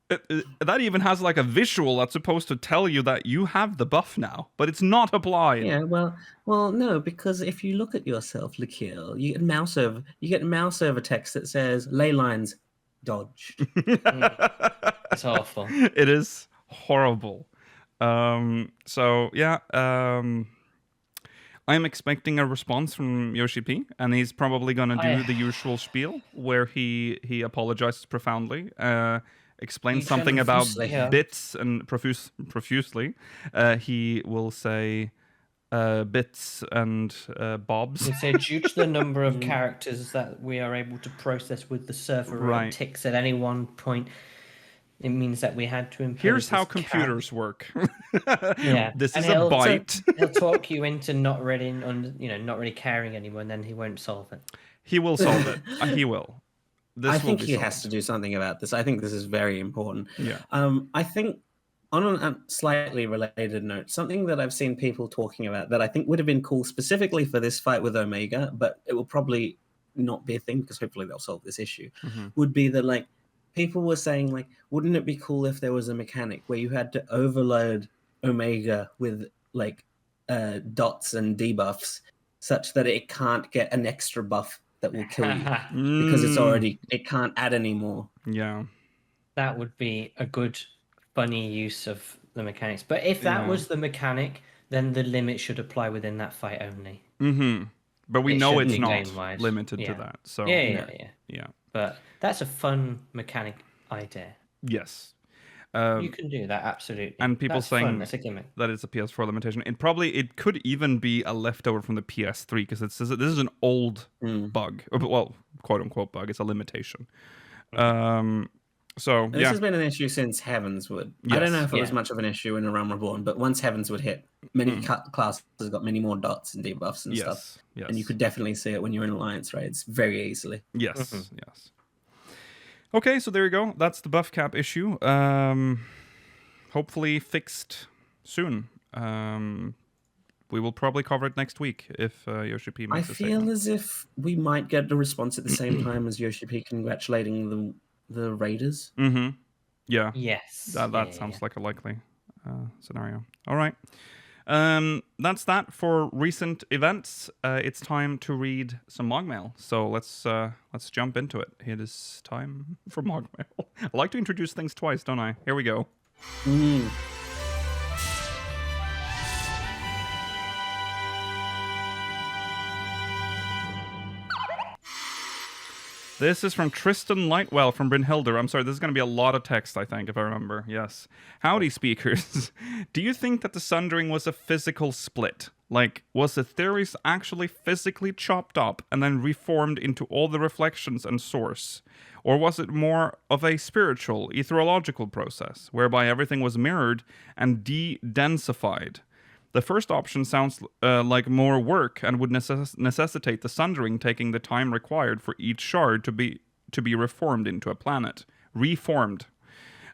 that even has like a visual that's supposed to tell you that you have the buff now, but it's not applied. Yeah, well, no, because if you look at yourself, Lakil, you get mouse over text that says ley lines dodged. It's awful. It is horrible. So yeah, I'm expecting a response from Yoshi P, and he's probably gonna do the usual spiel where he apologizes profoundly, explains something about bits and profusely. He will say bits and bobs. He said, due to the number of characters that we are able to process with the server, it ticks at any one point. It means that we had to impose. Here's how this computers work. Yeah, This and is a byte. He'll talk you into not really caring anymore, and then he won't solve it. He will solve it. He will. I think he has to do something about this. I think this is very important. Yeah. I think on a slightly related note, something that I've seen people talking about that I think would have been cool specifically for this fight with Omega, but it will probably not be a thing because hopefully they'll solve this issue, would be that like people were saying like, wouldn't it be cool if there was a mechanic where you had to overload Omega with like dots and debuffs such that it can't get an extra buff that will kill you because it can't add any more. Yeah. That would be a good, funny use of the mechanics. But if that was the mechanic, then the limit should apply within that fight only. But we know it's not game-wise. limited to that. So Yeah. But that's a fun mechanic idea. Yes. You can do that, absolutely. And people that's saying fun. That's a gimmick. that it's a PS4 limitation. It could even be a leftover from the PS3 because this is an old bug. Well, quote unquote bug. It's a limitation. So this has been an issue since Heavenswood. Yes. I don't know if it was much of an issue in A Realm Reborn, but once Heavenswood hit, many classes got many more dots and debuffs and stuff. Yes. And you could definitely see it when you're in Alliance raids very easily. Yes. Yes. Okay, so there you go. That's the buff cap issue. Hopefully fixed soon. We will probably cover it next week if Yoshi P makes a statement. I feel as if we might get a response at the same time as Yoshi P congratulating the raiders. Yeah. Yes. That sounds like a likely scenario. All right. That's that for recent events. It's time to read some MogMail. So let's jump into it. It is time for MogMail. I like to introduce things twice, don't I? Here we go. This is from Tristan Lightwell from Brynhilder. I'm sorry, this is going to be a lot of text, I think, if I remember. Yes. Howdy, speakers. Do you think that the sundering was a physical split? Like, was Aetheris actually physically chopped up and then reformed into all the reflections and source? Or was it more of a spiritual, aetherological process, whereby everything was mirrored and de-densified? The first option sounds like more work and would necessitate the sundering taking the time required for each shard to be reformed into a planet. Reformed.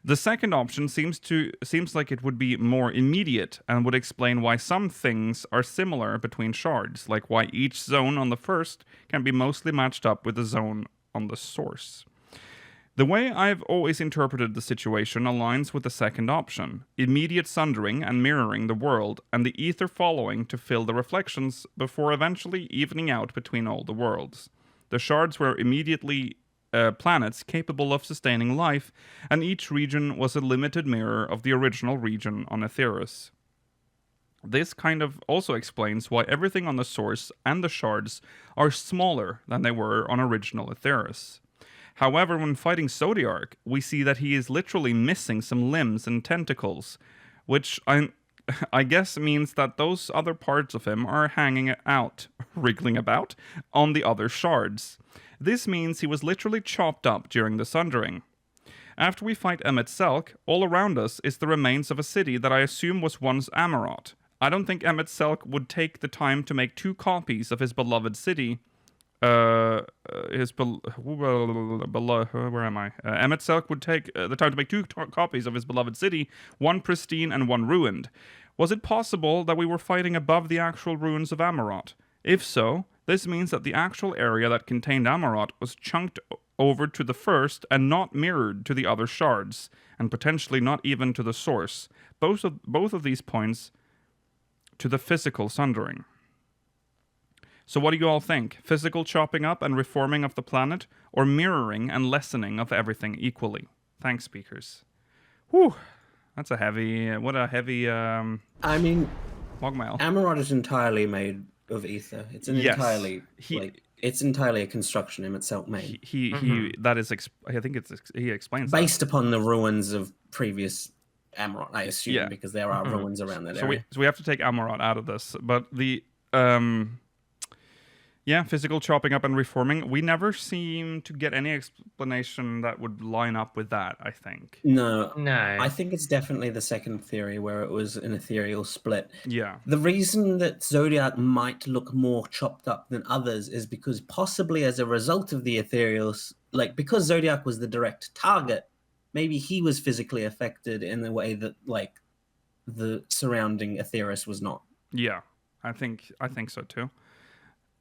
The second option seems like it would be more immediate and would explain why some things are similar between shards, like why each zone on the first can be mostly matched up with the zone on the source. The way I've always interpreted the situation aligns with the second option, immediate sundering and mirroring the world, and the ether following to fill the reflections before eventually evening out between all the worlds. The shards were immediately planets capable of sustaining life, and each region was a limited mirror of the original region on Aetheris. This kind of also explains why everything on the source and the shards are smaller than they were on original Aetheris. However, when fighting Zodiark, we see that he is literally missing some limbs and tentacles, which I guess means that those other parts of him are hanging out, wriggling about, on the other shards. This means he was literally chopped up during the sundering. After we fight Emet-Selch, all around us is the remains of a city that I assume was once Amarot. I don't think Emet-Selch would take the time to make 2 copies of his beloved city. Where am I? Emet-Selch would take the time to make 2 copies of his beloved city, one pristine and one ruined. Was it possible that we were fighting above the actual ruins of Amarot? If so, this means that the actual area that contained Amarot was chunked over to the first and not mirrored to the other shards, and potentially not even to the source. Both of these points to the physical sundering. So what do you all think? Physical chopping up and reforming of the planet, or mirroring and lessening of everything equally? Thanks, speakers. Whew. That's a heavy... What a heavy... I mean... MogMail. Amarot is entirely made of ether. It's entirely... it's entirely a construction Emet-Selch made. He explains based that. Upon the ruins of previous Amarot, I assume, because there are ruins around that area. So we have to take Amarot out of this. But the... Yeah, physical chopping up and reforming. We never seem to get any explanation that would line up with that, I think. No. No. I think it's definitely the second theory where it was an ethereal split. Yeah. The reason that Zodiac might look more chopped up than others is because possibly as a result of the ethereal, like because Zodiac was the direct target, maybe he was physically affected in the way that like the surrounding Aetheris was not. Yeah, I think so too.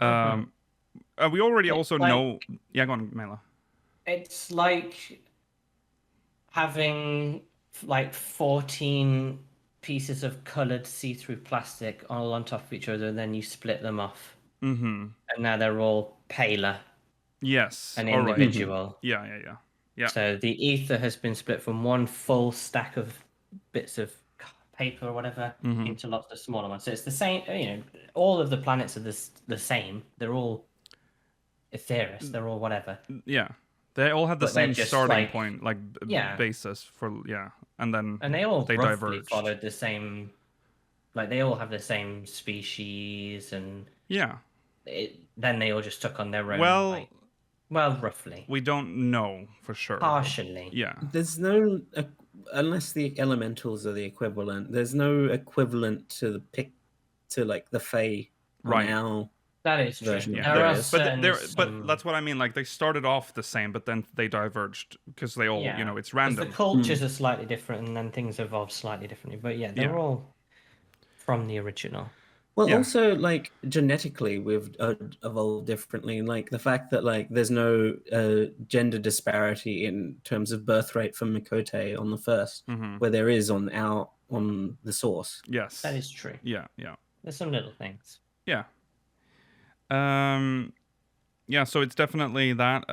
Mm-hmm. We already It's also like- know. Yeah, go on, Mela. It's like having like 14 pieces of colored see-through plastic all on top of each other, and then you split them off, Mm-hmm. and now they're all paler Yes. and all right. individual. Yeah. So the ether has been split from one full stack of bits of paper or whatever Mm-hmm. into lots of smaller ones. So it's the same. All of the planets are the same. They're all Aetheris. They're all whatever. Yeah. They all have the But they're same just starting like- point, like Yeah. basis for and then And they all they roughly diverged. followed the same. Like they all have the same species, and Yeah. then they all just took on their own. Well, Roughly, we don't know for sure. partially. Yeah. There's no, unless the elementals are the equivalent. There's no equivalent to the Fae on Right. our That is true. version of There are theirs. But certain but that's what I mean. Like they started off the same, but then they diverged because they all, Yeah. it's 'Cause random. the cultures are slightly different, and then things evolve slightly differently. But yeah, they're Yeah. all from the original. Well, Yeah. also like genetically, we've evolved differently. Like the fact that like there's no gender disparity in terms of birth rate for Mikote on the first, Mm-hmm. where there is on the source. Yes. That is true. Yeah. There's some little things. Yeah. Yeah, so it's definitely that.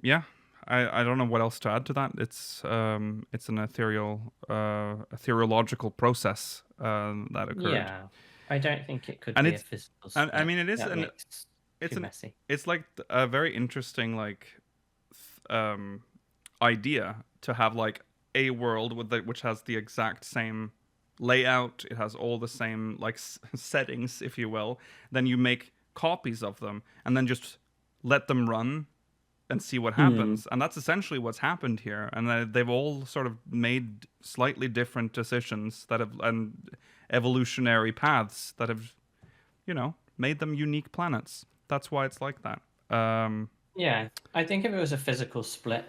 Yeah. I don't know what else to add to that. It's an aetherological process that occurred. Yeah, I don't think it could And be it's- a physical. and I split. mean, it is That an- makes it's too an- messy. It's like a very interesting idea to have like a world which has the exact same layout. It has all the same like settings, if you will. Then you make copies of them and then just let them run and see what happens. And that's essentially what's happened here. And they've all sort of made slightly different decisions and evolutionary paths that have, made them unique planets. That's why it's like that. Yeah, I think if it was a physical split,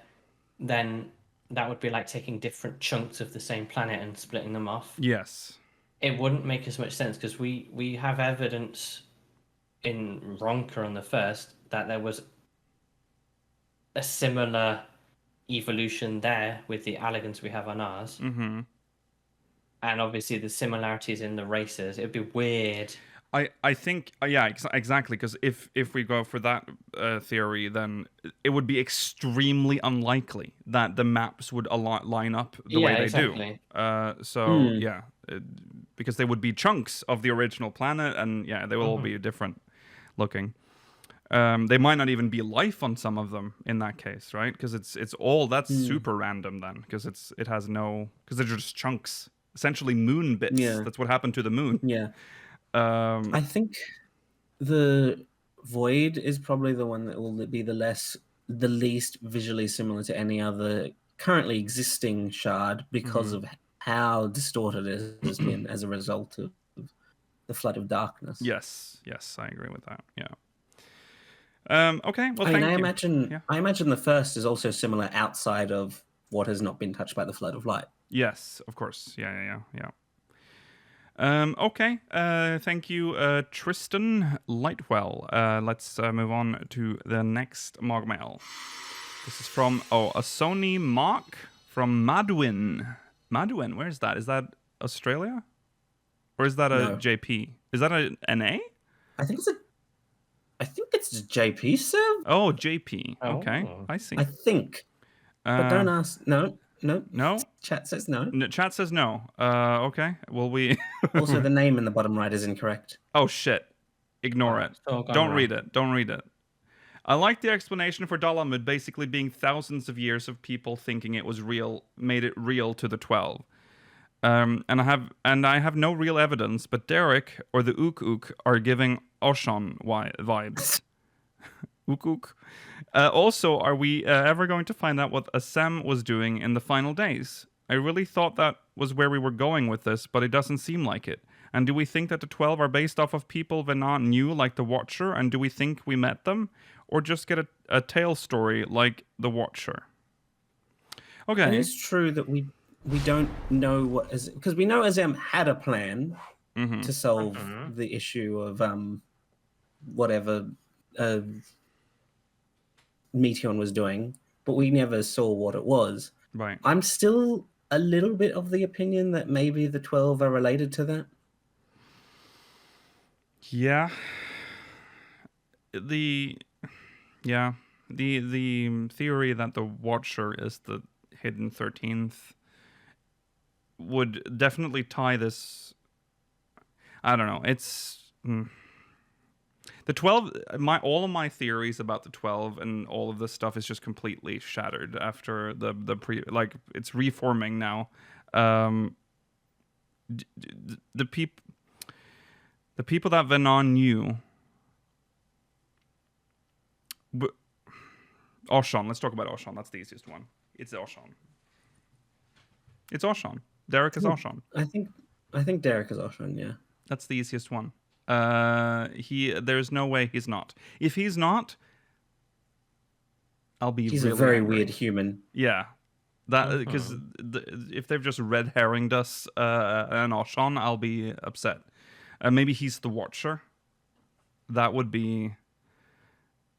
then that would be like taking different chunks of the same planet and splitting them off. Yes. It wouldn't make as much sense because we have evidence in Ronka on the first that there was a similar evolution there with the Alligans we have on ours. Mm-hmm. And obviously the similarities in the races. It'd be weird. I think exactly, because if we go for that theory, then it would be extremely unlikely that the maps would line up the way they exactly. do. Because they would be chunks of the original planet, and they will all be different looking. They might not even be life on some of them in that case, right? Because it's all that's super random then, because because they're just chunks, essentially moon bits. Yeah. That's what happened to the moon. Yeah. I think the Void is probably the one that will be the least visually similar to any other currently existing shard because of how distorted it has been as a result of the Flood of Darkness. Yes, I agree with that. Yeah. Okay. Well, thank you. I imagine the first is also similar outside of what has not been touched by the Flood of Light. Yes, of course. Yeah. Okay. Thank you, Tristan Lightwell. Let's move on to the next MogMail. This is from a Sony Mark from Madwin. Madwin, where is that? Is that Australia, or is that a No. JP? Is that a NA? I think it's a JP serve. Oh, JP. Okay, Oh. I see. I think, but don't ask. No. No. Chat says no. Chat says no. Okay. Well, we. Also, the name in the bottom right is incorrect. Oh shit! Ignore it. So Don't read it. Don't read it. I like the explanation for Dalamud basically being thousands of years of people thinking it was real, made it real to the 12. And I have no real evidence, but Deryk or the Ook are giving Oshon vibes. Ook. Also, are we ever going to find out what Assem was doing in the final days? I really thought that was where we were going with this, but it doesn't seem like it. And do we think that the 12 are based off of people Vena knew, like the Watcher? And do we think we met them? Or just get a tale story like the Watcher? Okay. It is true that we don't know what is, because we know Azem had a plan to solve the issue of whatever Meteon was doing, but we never saw what it was. Right. I'm still a little bit of the opinion that maybe the 12 are related to that. Yeah. The theory that the Watcher is the hidden 13th would definitely tie this. I don't know. It's the 12. All of my theories about the 12 and all of this stuff is just completely shattered after the it's reforming now. The people that Venon knew. Oshon. Let's talk about Oshon. That's the easiest one. It's Oshon. It's Oshon. Deryk is Oshon. I think Deryk is Oshon, yeah. That's the easiest one. There's no way he's not. If he's not, I'll be. He's really a very angry. weird human. Yeah, that because if they've just red herringed us an Oshon, I'll be upset. Maybe he's the Watcher. That would be.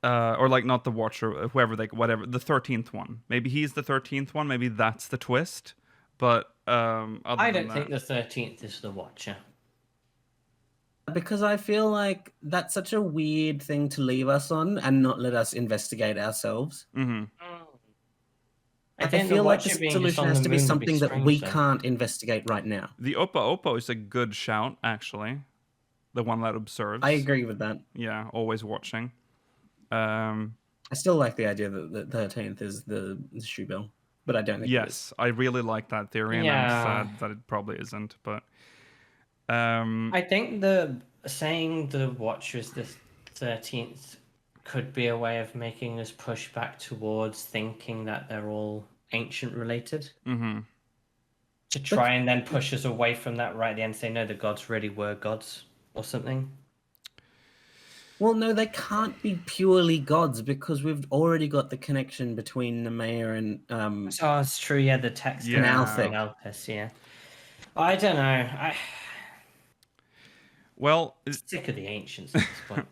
Or like not the Watcher, whatever, the 13th one. Maybe he's the 13th one. Maybe that's the twist. But I don't think the 13th is the Watcher. Because I feel like that's such a weird thing to leave us on and not let us investigate ourselves. Mm-hmm. I think feel the like the Watcher being solution on has the to be moon would something that strange, we though. can't investigate right now. The Oppo is a good shout, actually. The one that observes. I agree with that. Yeah, always watching. I still like the idea that the 13th is the shoe bill, but I don't think it is. Yes, I really like that theory, and I'm sad that it probably isn't. But I think saying the Watcher is the 13th could be a way of making us push back towards thinking that they're all ancient related. Mm-hmm. To try and then push us away from that right at the end, say no, the gods really were gods or something. Well, no, they can't be purely gods because we've already got the connection between Nemea and Oh, it's true. Yeah, the text Yeah. and Alphic. Alpis. Yeah, I don't know. Well, Sick of the ancients at this point.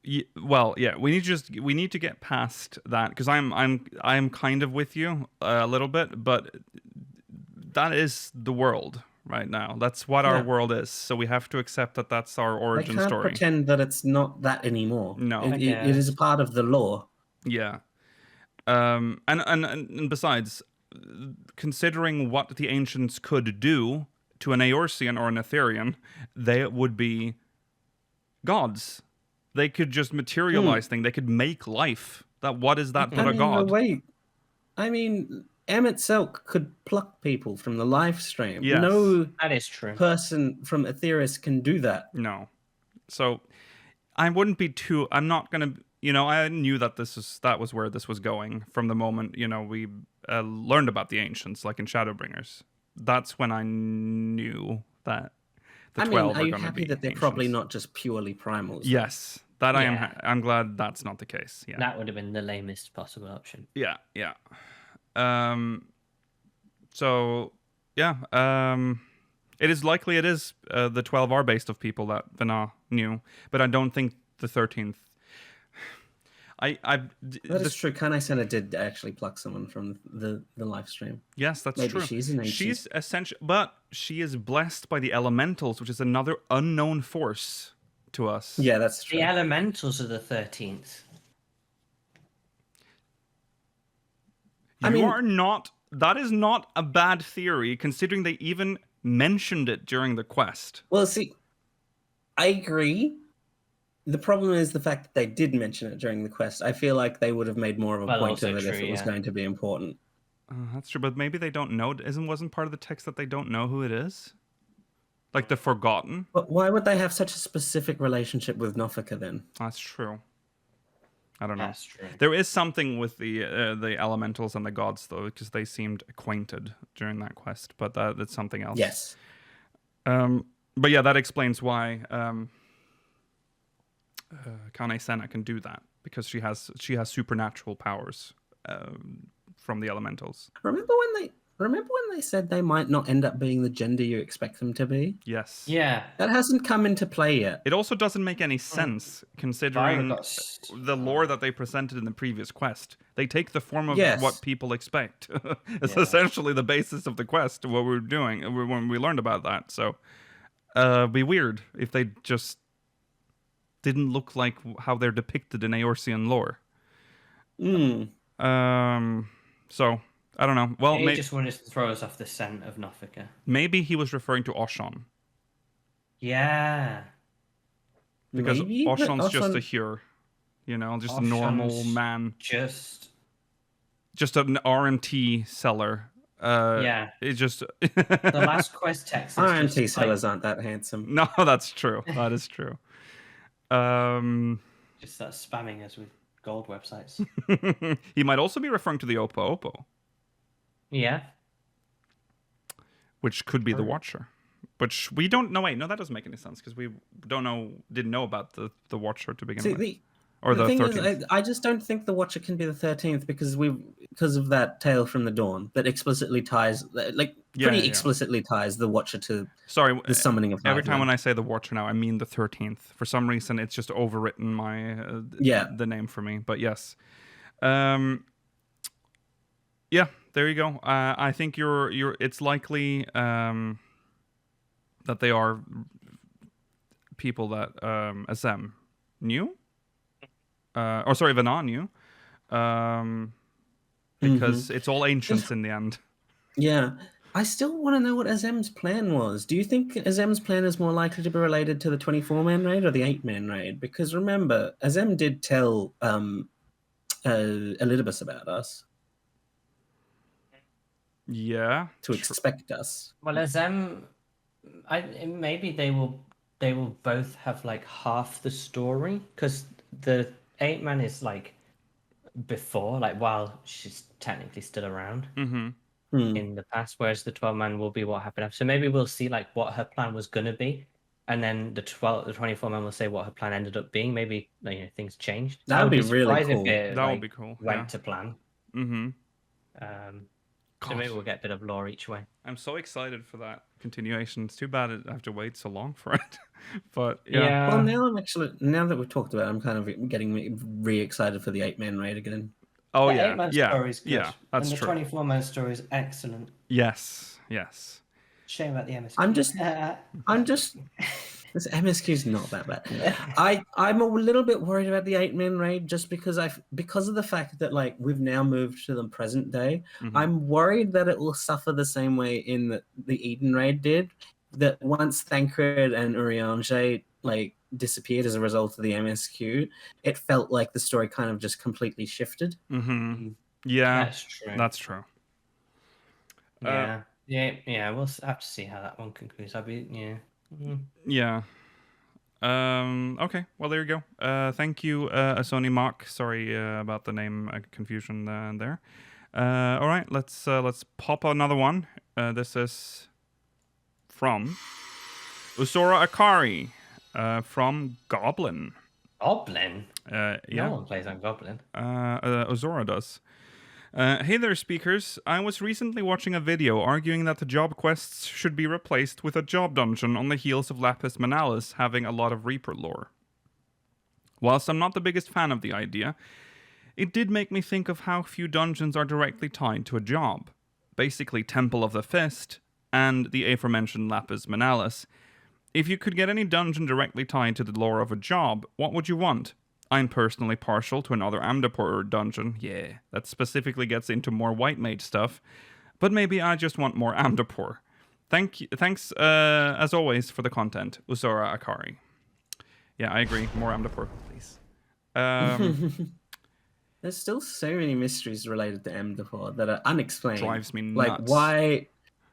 we need to get past that because I'm kind of with you a little bit, but that is the world right now. That's what our world is. So we have to accept that that's our I origin can't story. pretend that it's not that anymore. No. It is a part of the lore. Yeah. And besides, considering what the ancients could do to an Eorzean or an Etherian, they would be gods. They could just materialize things. They could make life. What is that but a god? No, wait. I mean, Emmett Selk could pluck people from the live stream. Yes. No That is true. person from Aetheris can do that. No. So I wouldn't be too. I'm not gonna. I knew that that was where this was going from the moment we learned about the ancients, like in Shadowbringers. That's when I knew that the 12 are are you going to be happy that they're ancients. probably not just purely primals? Yes, that I am. Yeah. I'm glad that's not the case. Yeah. That would have been the lamest possible option. Yeah. So yeah. It is likely it is the 12 are based of people that Vena knew, but I don't think the 13th. That is true. Kanai-Senna did actually pluck someone from the live stream. Yes, that's Maybe true. she's an ancient. She's essential, but she is blessed by the elementals, which is another unknown force to us. Yeah, that's true. The elementals are the 13th. That is not a bad theory, considering they even mentioned it during the quest. Well, see, I agree. The problem is the fact that they did mention it during the quest. I feel like they would have made more of a point of it if it was going to be important. That's true, but maybe they don't know. Wasn't part of the text that they don't know who it is? Like the Forgotten? But why would they have such a specific relationship with Nofika then? That's true. I don't know. That's true. There is something with the elementals and the gods, though, because they seemed acquainted during that quest, but that's something else. Yes. But yeah, that explains why Kane Senna can do that, because she has supernatural powers from the elementals. Remember when they said they might not end up being the gender you expect them to be? Yes. Yeah. That hasn't come into play yet. It also doesn't make any sense considering the lore that they presented in the previous quest. They take the form of what people expect. It's essentially the basis of the quest, what we're doing when we learned about that. So it'd be weird if they just didn't look like how they're depicted in Eorzean lore. So I don't know. Well, he just wanted to throw us off the scent of Nofika. Maybe he was referring to Oshon. Yeah. Because Oshon's just a Hyur, just a normal man. Just an RMT seller. It's just the last quest text. RMT sellers aren't that handsome. No, that's true. That is true. Just start spamming us with gold websites. He might also be referring to the Oppo. Yeah. Which could be the Watcher. Which we don't know. Wait, no, that doesn't make any sense because we didn't know about the Watcher to begin with. Or the 13th. I just don't think the Watcher can be the 13th because of that tale from the Dawn that explicitly ties, explicitly ties the Watcher to the summoning of. Every time when I say the Watcher now, I mean the 13th. For some reason, it's just overwritten my the name for me. But yes, there you go. I think it's likely that they are people that Azem knew. Vanan knew. Because it's all ancients in the end. Yeah. I still want to know what Azem's plan was. Do you think Azem's plan is more likely to be related to the 24-man raid or the 8-man raid? Because remember, Azem did tell Elidibus about us. Yeah. To expect us. Well, Azem, maybe they will both have like half the story, because the 8-man is like before, like while she's technically still around in the past, whereas the 12-man will be what happened after. So maybe we'll see like what her plan was gonna be, and then the 24-man will say what her plan ended up being. Maybe things changed. That would be really cool. That would be cool. Went to plan. So maybe we'll get a bit of lore each way. I'm so excited for that continuation. It's too bad I have to wait so long for it. But Well, now that we've talked about it, I'm kind of getting re-excited for the 8-man raid again. Oh, the yeah. 8-man story is good. Yeah, that's true. And the 24-man story is excellent. Yes. Shame about the MSQ. I'm just... This MSQ is not that bad. I'm a little bit worried about the 8-man raid just because of the fact that like we've now moved to the present day. I'm worried that it will suffer the same way in the Eden raid did. That once Thancred and Urianger like disappeared as a result of the MSQ, it felt like the story kind of just completely shifted. Yeah, that's true. Yeah. We'll have to see how that one concludes. Yeah. Okay. Well, there you go. Thank you, Sony Mock. Sorry about the name confusion there. All right. Let's pop another one. This is from Usora Akari from Goblin. Goblin? Yeah. No one plays on Goblin. Usora does. Hey there, speakers. I was recently watching a video arguing that the job quests should be replaced with a job dungeon on the heels of Lapis Manalis having a lot of Reaper lore. Whilst I'm not the biggest fan of the idea, it did make me think of how few dungeons are directly tied to a job. Basically Temple of the Fist and the aforementioned Lapis Manalis. If you could get any dungeon directly tied to the lore of a job, what would you want? I'm personally partial to another Amdapor dungeon, that specifically gets into more white mage stuff, but maybe I just want more Amdapor. Thanks, as always, for the content, Usora Akari. Yeah, I agree. More Amdapor, please. There's still so many mysteries related to Amdapor that are unexplained. Drives me Like, nuts.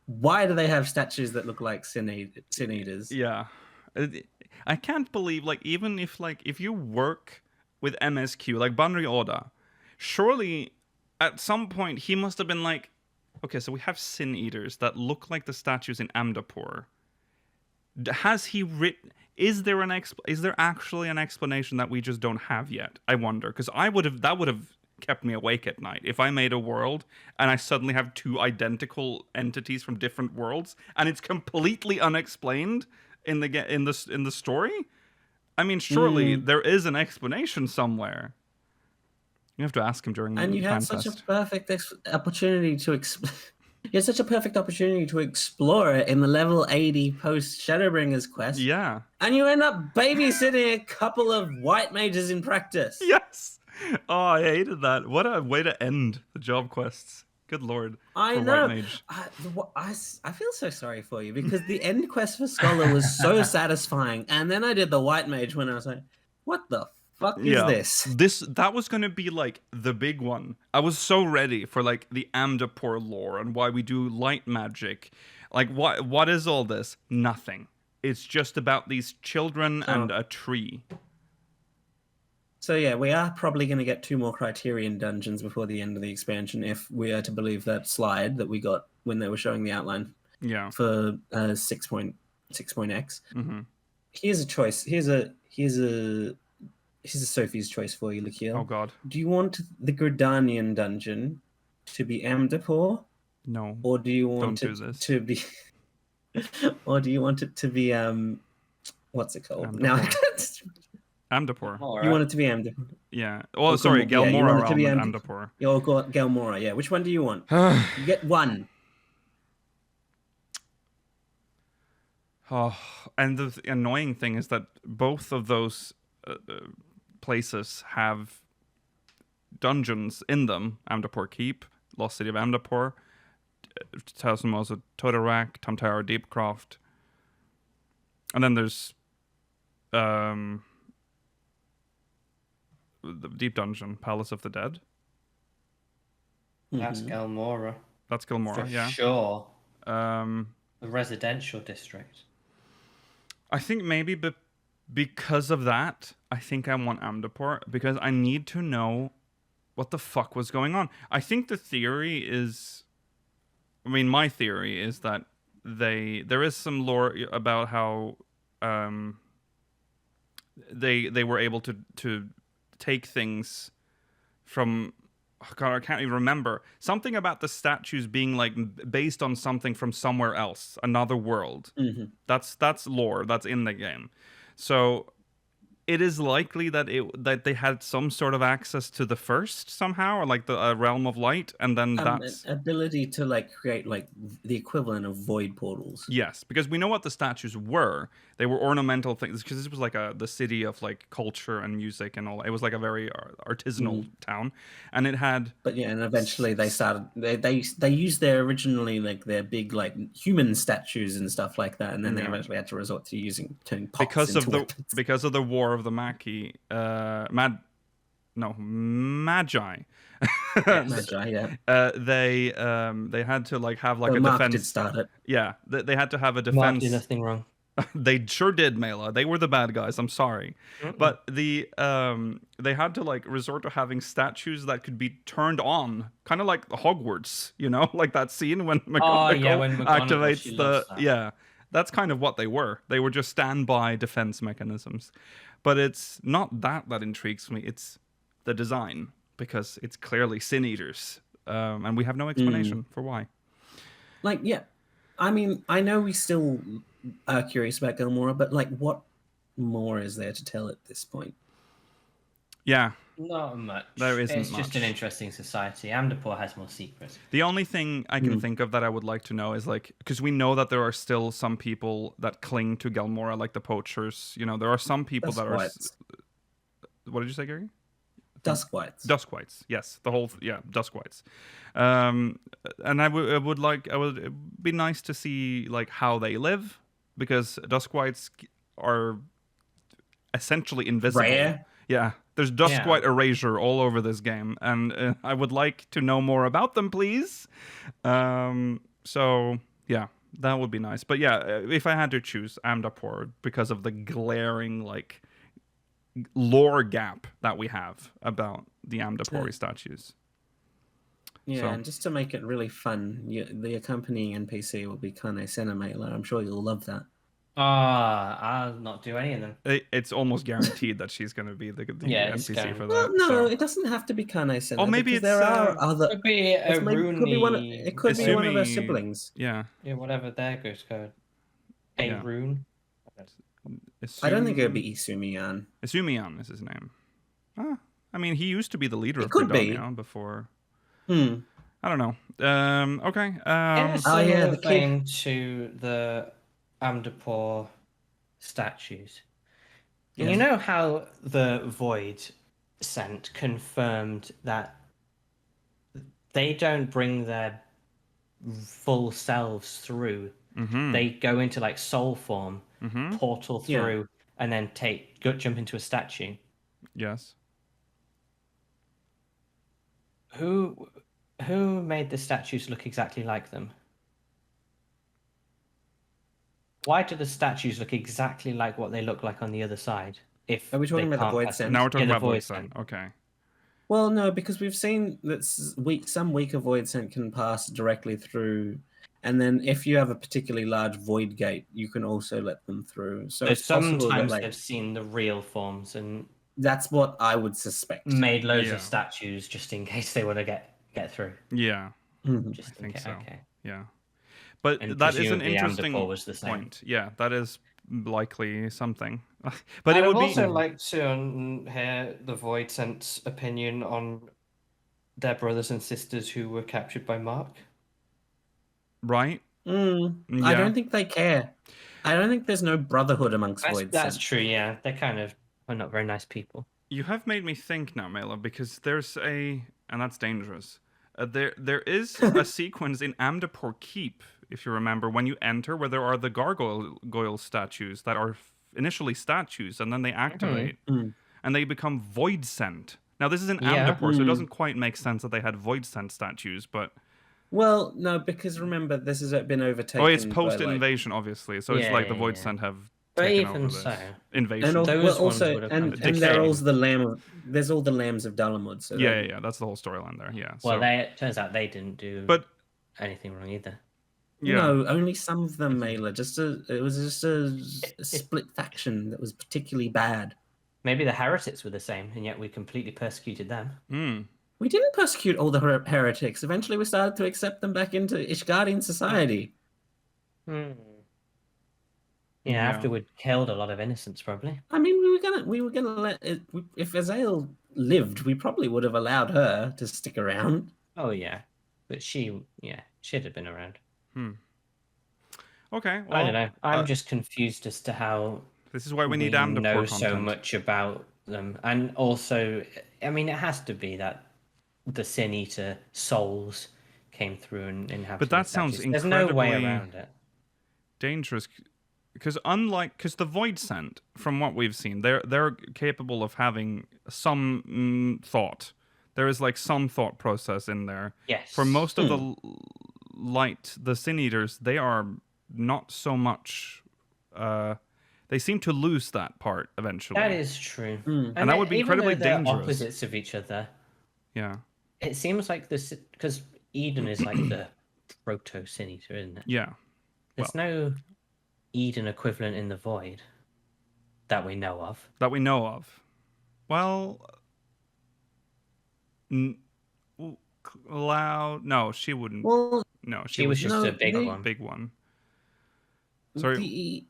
why do they have statues that look like sin eaters? Yeah. I can't believe, like, even if you work with MSQ, like Banri Oda, surely at some point he must have been like, okay, so we have sin eaters that look like the statues in Amdapor. Has he written? Is there actually an explanation that we just don't have yet? I wonder, because that would have kept me awake at night if I made a world and I suddenly have two identical entities from different worlds and it's completely unexplained in the story. I mean, surely there is an explanation somewhere. You have to ask him during and the you had fan such fest. a perfect opportunity to explain. You had such a perfect opportunity to explore it in the level 80 post Shadowbringers quest. Yeah. And you end up babysitting a couple of white mages in practice. Yes. Oh, I hated that. What a way to end the job quests. Good lord. I for know. White Mage. I feel so sorry for you because the end quest for Scholar was so satisfying. And then I did the white mage when I was like, what the fuck is this? That was gonna be like the big one. I was so ready for like the Amdapor lore and why we do light magic. Like what is all this? Nothing. It's just about these children and a tree. So yeah, we are probably going to get 2 more Criterion dungeons before the end of the expansion if we are to believe that slide that we got when they were showing the outline. Yeah. For 6.x. Mm-hmm. Here's a choice. Here's a Sophie's choice for you, Lakiel. Oh god. Do you want the Gridanian dungeon to be Amdapor? No. Or do you want to be or do you want it to be what's it called? Amdapor. Now Amdapor. You want it to be Amdapor. Yeah. Oh, sorry, Gelmorra around Amdapor. Yeah, Gelmorra, yeah. Which one do you want? You get one. Oh, and the annoying thing is that both of those places have dungeons in them. Amdapor Keep, Lost City of Amdapor, Tasmosa Todarak, Tamtara Deepcroft. And then there's the Deep Dungeon, Palace of the Dead. That's Gelmorra. That's Gelmorra, For yeah. sure. The residential district. I think maybe because of that, I think I want Amdapor because I need to know what the fuck was going on. I think the theory is... I mean, my theory is that there is some lore about how they were able to take things from... Oh God, I can't even remember. Something about the statues being like based on something from somewhere else, another world. Mm-hmm. That's lore. That's in the game. So it is likely that they had some sort of access to the first somehow, or like the realm of light, and then that's ability to like create like the equivalent of void portals. Yes, because we know what the statues were. They were ornamental things because this was like the city of like culture and music and all. It was like a very artisanal town, and it had. But yeah, and eventually they started. They used their originally like their big like human statues and stuff like that, and then they eventually had to resort to turning pots into weapons. Because of the War of the Magi. Magi. Magi, yeah. They had to like have like a Mark defense. Did start it. Yeah, they had to have a defense. Mark did nothing wrong. They sure did, Mela. They were the bad guys. I'm sorry, but they had to like resort to having statues that could be turned on, kind of like Hogwarts, you know, like that scene when McGonagall when activates the That's kind of what they were. They were just standby defense mechanisms, but it's not that intrigues me. It's the design because it's clearly sin eaters, and we have no explanation for why. Like, yeah, I mean, I know we still are curious about Gelmorra, but like, what more is there to tell at this point? Yeah. Not much. There isn't It's much. just an interesting society. Amdapor has more secrets. The only thing I can think of that I would like to know is like, because we know that there are still some people that cling to Gelmorra, like the poachers. You know, there are some people that are. What did you say, Gary? Duskwights. Duskwights, yes, Duskwights. And it would be nice to see like how they live, because Duskwights are essentially invisible. Rare. Yeah, There's dust Yeah. quite erasure all over this game, and I would like to know more about them, please. So yeah, that would be nice. But yeah, if I had to choose Amdapor because of the glaring like lore gap that we have about the Amdapori statues. Yeah, So- and just to make it really fun, the accompanying NPC will be Kane Senamela. I'm sure you'll love that. I'll not do any of them. It's almost guaranteed that she's going to be the Yeah, it's NPC for guaranteed. that. Well, no, so. it doesn't have to be Kane Sena. Oh, maybe because there it's, are other. Could be a It could be one. It could be one of her Isumi- siblings. Yeah. Yeah, whatever their goes code. A Yeah. rune. I don't think it would be Isumiyan. Isumiyan is his name. I mean, he used to be the leader It of could be. Fredonia before. Hmm. I don't know. Okay. Yeah, Oh, yeah, similar the kid- thing to the Amdapor statues. Yes. You know how the Void Scent confirmed that they don't bring their full selves through. Mhm. They go into like soul form, portal Yeah. through, and then jump into a statue. Yes. Who made the statues look exactly like them? Why do the statues look exactly like what they look like on the other side? If Are we talking they about the can't Void pass- Scent? Now we're talking Yeah, the about Void Void Scent. Scent. Okay. Well, no, because we've seen that some weaker Void Scent can pass directly through, and then if you have a particularly large Void Gate, you can also let them through. So it's possible that sometimes like they've seen the real forms and that's what I would suspect. made loads Yeah. of statues just in case they want to get through. Yeah. Mhm. Just in think case. so. Okay. Yeah. But And that is an presumably interesting Amdapor was the same. point. Yeah, that is likely something. but I'd it would be also like to hear the Void Scent's opinion on their brothers and sisters who were captured by Mark. right. I Yeah. don't think they care. I don't think there's no brotherhood amongst Void That's Scent. true, yeah. They kind of are not very nice people. You have made me think now, Mela, because there's and that's dangerous. There is a sequence in Amdapor Keep, if you remember, when you enter, where there are the gargoyle statues that are initially statues, and then they activate, and they become Void Scent. Now, this is in Yeah. Amdapor, so it doesn't quite make sense that they had Void Scent statues, but... Well, no, because remember, this has been overtaken. Oh, it's by, post-invasion, obviously, so it's Yeah, like the yeah, Void yeah. Scent have But taken even over this. so- Invasion. And Those well, ones also, would have and come to there decay. also there's all the lambs of Dalamud. So yeah, that's the whole storyline there, yeah. Well, so, it turns out they didn't do But, anything wrong either. yeah. No, only some of them, Mela. It was just a split faction that was particularly bad. Maybe the heretics were the same, and yet we completely persecuted them. We didn't persecute all the heretics. Eventually, we started to accept them back into Ishgardian society. Yeah, Yeah. after we'd killed a lot of innocents, probably. I mean, we were gonna let it. If Azael lived, we probably would have allowed her to stick around. Oh yeah, but she'd have been around. Okay, well, I don't know. I'm just confused as to how this is why we need Amdapor know content. so much about them, and also, I mean, it has to be that the Sin Eater souls came through and inhabited. But that the sounds statues. There's no way incredibly- around it. Dangerous, because the Void Scent, from what we've seen, they're capable of having some thought. There is like some thought process in there. Yes. For most of the the Sin Eaters, they are not so much. They seem to lose that part eventually. That is true. And that would be even incredibly though they're dangerous. opposites of each other. Yeah. It seems like this because Eden is like the proto Sin Eater, isn't it? Yeah. There's no Eden equivalent in the Void that we know of. That we know of. Well, Cloud. No, she wouldn't. Well, No, She was just No, a big they- one. big one. Sorry.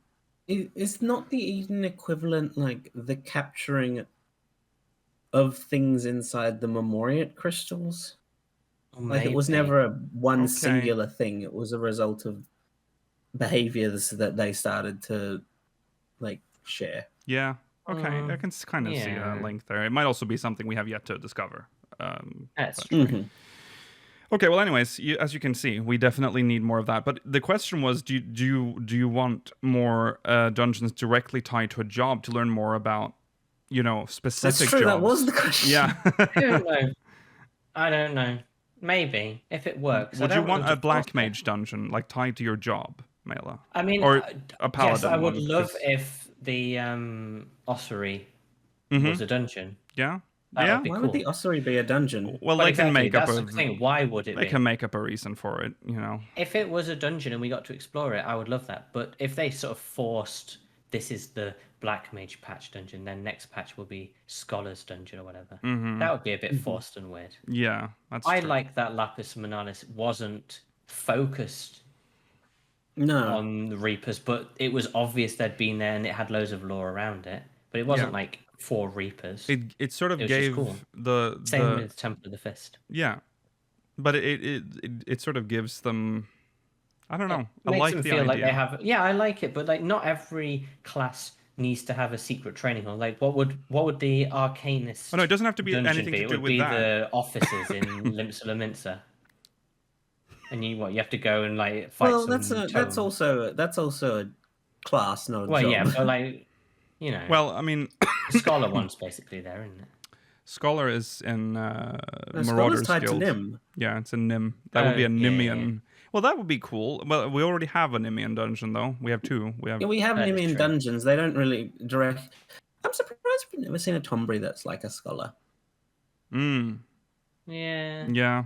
Is not the Eden equivalent like the capturing of things inside the Memoriate crystals? Like it was Maybe. never a one Okay. singular thing. It was a result of behaviors that they started to like share. Yeah. Okay, I can kind of see yeah. that link there. It might also be something we have yet to discover. That's but- true. Mhm. Okay, well, anyways, as you can see, we definitely need more of that. But the question was, do you want more dungeons directly tied to a job to learn more about specific That's true. jobs. That was the question. Yeah. I don't know. Maybe if it works. Would I you don't want them a to black force it. mage dungeon like tied to your job, Mela? I mean, or a paladin yes, I would one, love 'cause- if the ossuary Mhm. was a dungeon. Yeah. That Yeah. would be Why cool. would the ossuary be a dungeon? Well, But they can exactly, make up that's a the thing. Why would it they be? can make up a reason for it, If it was a dungeon and we got to explore it, I would love that. But if they sort of forced, this is the Black Mage patch dungeon, then next patch will be Scholar's dungeon or whatever. That would be a bit forced and weird. Yeah, that's I true. like that Lapis Manalis wasn't focused No. on the Reapers, but it was obvious they'd been there and it had loads of lore around it. But it wasn't like 4 Reapers. It sort of It was just gave cool. the Same with Temple of the Fist. yeah, but it sort of gives them. I don't know. I Makes like them the feel idea. like they have. Yeah, I like it, but like not every class needs to have a secret training hall. Like, what would the Arcanist? Oh no, it doesn't have to be dungeon anything be? to It do would with be that. the offices in Limsa Lominsa. And you have to go and like fight Well, some that's also a class, not a Well, job. yeah, but like Well, I mean, the Scholar one's basically there, isn't it? Scholar is in No, Marauder's Scholar's tied Guild. to Nim. Yeah, it's a Nim. That would be a Oh, yeah, Nimian. yeah. Well, that would be cool. Well, we already have a Nimian dungeon, though. We have 2. We have. Yeah, we have That is Nimian true. dungeons. They don't really direct. I'm surprised we've never seen a Tombry that's like a scholar. Yeah. Yeah.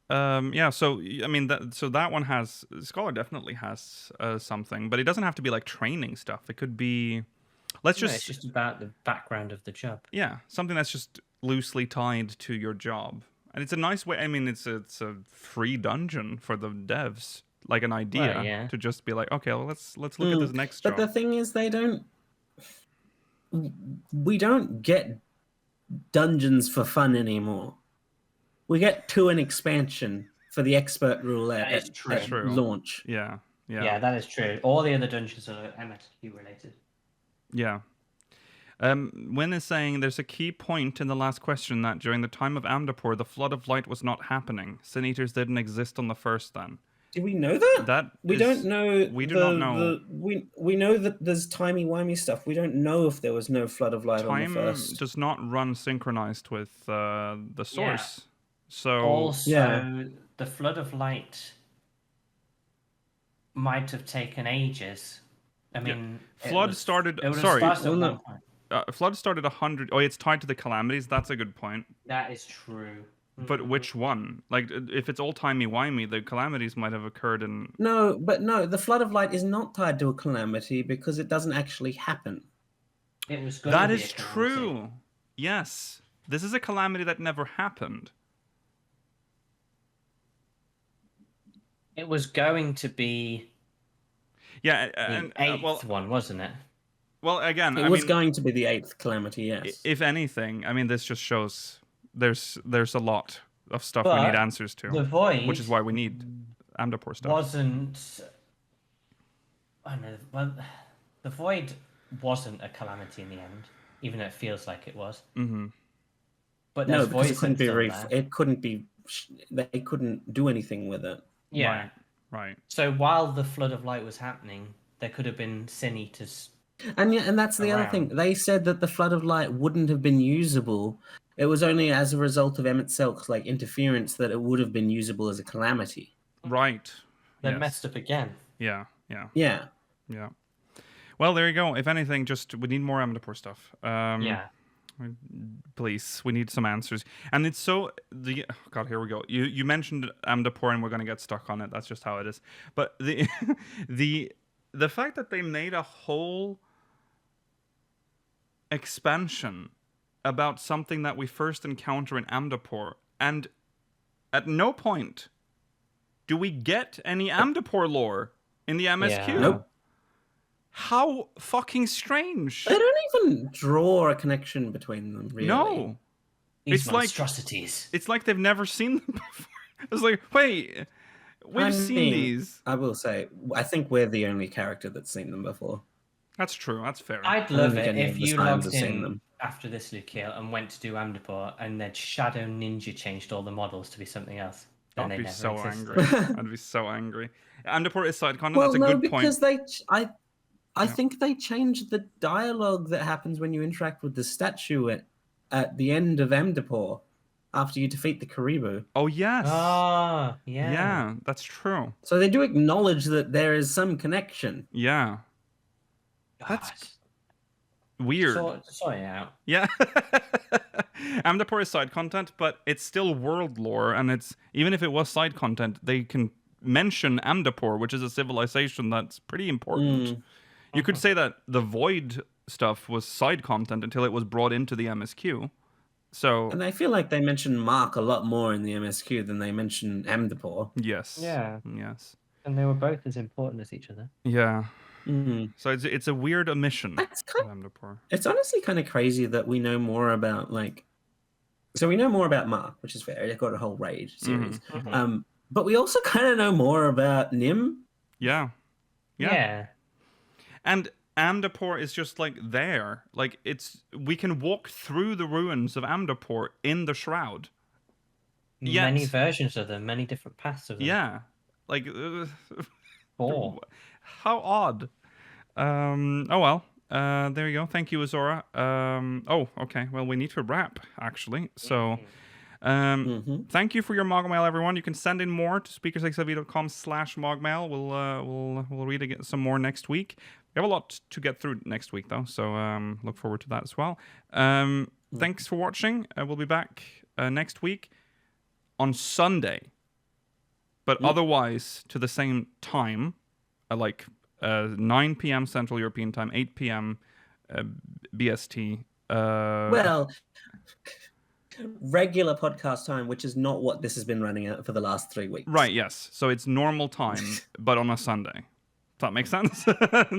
Yeah. So I mean, that one has Scholar definitely has something, but it doesn't have to be like training stuff. It could be. Let's No, just. it's just about the background of the job. Yeah, something that's just loosely tied to your job, and it's a nice way. I mean, it's a free dungeon for the devs, like an idea Well, yeah. to just be like, okay, well, let's look at this next But job. the thing is, we don't get dungeons for fun anymore. We get to an expansion for the expert rule That is at true. launch. Yeah. Yeah, that is true. All the other dungeons are MSQ related. Yeah. Wynn is saying there's a key point in the last question that during the time of Amdapor, the flood of light was not happening. Sin Eaters didn't exist on the first then. Do we know that? We don't know. We do not know. We know that there's timey-wimey stuff. We don't know if there was no flood of light on the Time first. does not run synchronized with the source. So Also, the flood of light might have taken ages. I mean, Flood started. It would have Sorry, started at one point. Flood started 100. Oh, it's tied to the calamities. That's a good point. That is true. But which one? Like, if it's all timey-wimey, the calamities might have occurred in. No, the flood of light is not tied to a calamity because it doesn't actually happen. It was going That to be is a calamity. true. Yes, this is a calamity that never happened. It was going to be Yeah, the and eighth one, wasn't it? well, again, It I was mean, going to be the 8th calamity, yes. if anything, I mean, this just shows there's a lot of stuff we But need answers to, The Void which is why we need Amdapor stuff. wasn't. I know. Well, the Void wasn't a calamity in the end, even though it feels like it was. Mm-hmm. But No, there's because it voids couldn't be still there. it couldn't be. They couldn't do anything with it. Yeah. Right. So while the flood of light was happening, there could have been Sin Eaters. And that's the other thing. Around. They said that the flood of light wouldn't have been usable. It was only as a result of Emmett Selk's interference that it would have been usable as a calamity. Right. They Yes. messed up again. Yeah. Yeah. Well, there you go. If anything, we need more Amdapor stuff. Yeah. Please, we need some answers. And it's so God, here we go. You mentioned Amdapor, and we're gonna get stuck on it. That's just how it is. But the the fact that they made a whole expansion about something that we first encounter in Amdapor, and at no point do we get any Amdapor lore in the MSQ. Yeah. Nope. How fucking strange. They don't even draw a connection between them, really. No. These It's like- monstrosities. It's like they've never seen them before. It's like, wait, we've seen these. I will say, I think we're the only character that's seen them before. That's true. That's fair. I'd don't love think it any if of the you Steins logged have seen in them. after this, Lukiel, and went to do Amdapor, and then Shadow Ninja changed all the models to be something else. Then I'd they be never so existed. angry. I'd be so angry. Amdapor is side content. Well, That's a no, good point. because I think they changed the dialogue that happens when you interact with the statue at the end of Amdapor after you defeat the Karibu. Oh, yes. Ah, yeah. Yeah, that's true. So they do acknowledge that there is some connection. Yeah. That's weird. Sorry out. Yeah. Amdapor is side content, but it's still world lore, and it's even if it was side content, they can mention Amdapor, which is a civilization that's pretty important. You could say that the Void stuff was side content until it was brought into the MSQ. So, and I feel like they mention Mark a lot more in the MSQ than they mention Amdapor. Yes. Yeah. Yes. And they were both as important as each other. Yeah. Mm. So it's a weird omission of Amdapor. It's honestly kind of crazy that we know more about so we know more about Mark, which is fair. They've got a whole raid series. But we also kind of know more about Nim. Yeah. And Amdapor is just like there. Like we can walk through the ruins of Amdapor in the Shroud. Many versions of them, many different paths of them. Yeah. Like 4. How odd. Oh well. There you go. Thank you, Azora. Oh, okay. Well, we need to wrap, actually. So, thank you for your MogMail, everyone. You can send in more to speakersxiv.com/MogMail. We'll read some more next week. We have a lot to get through next week, though, so look forward to that as well. Thanks for watching. We'll be back next week on Sunday, but otherwise to the same time, like 9 p.m. Central European Time, 8 p.m. BST. Well, regular podcast time, which is not what this has been running at for the last 3 weeks. Right, yes. So it's normal time, but on a Sunday. Does that make sense?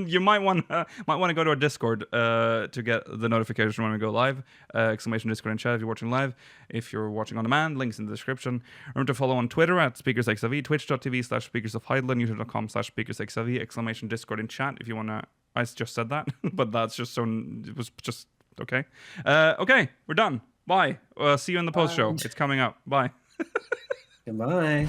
You might want to go to our Discord to get the notification when we go live. Exclamation Discord in chat if you're watching live. If you're watching on demand, links in the description. Remember to follow on Twitter at SpeakersXIV, twitch.tv/SpeakersOfHeidland, youtube.com/SpeakersXIV, exclamation Discord in chat if you want to. I just said that, but that's just so. It was just okay. Okay, we're done. Bye. See you in the post show. It's coming up. Bye. Goodbye.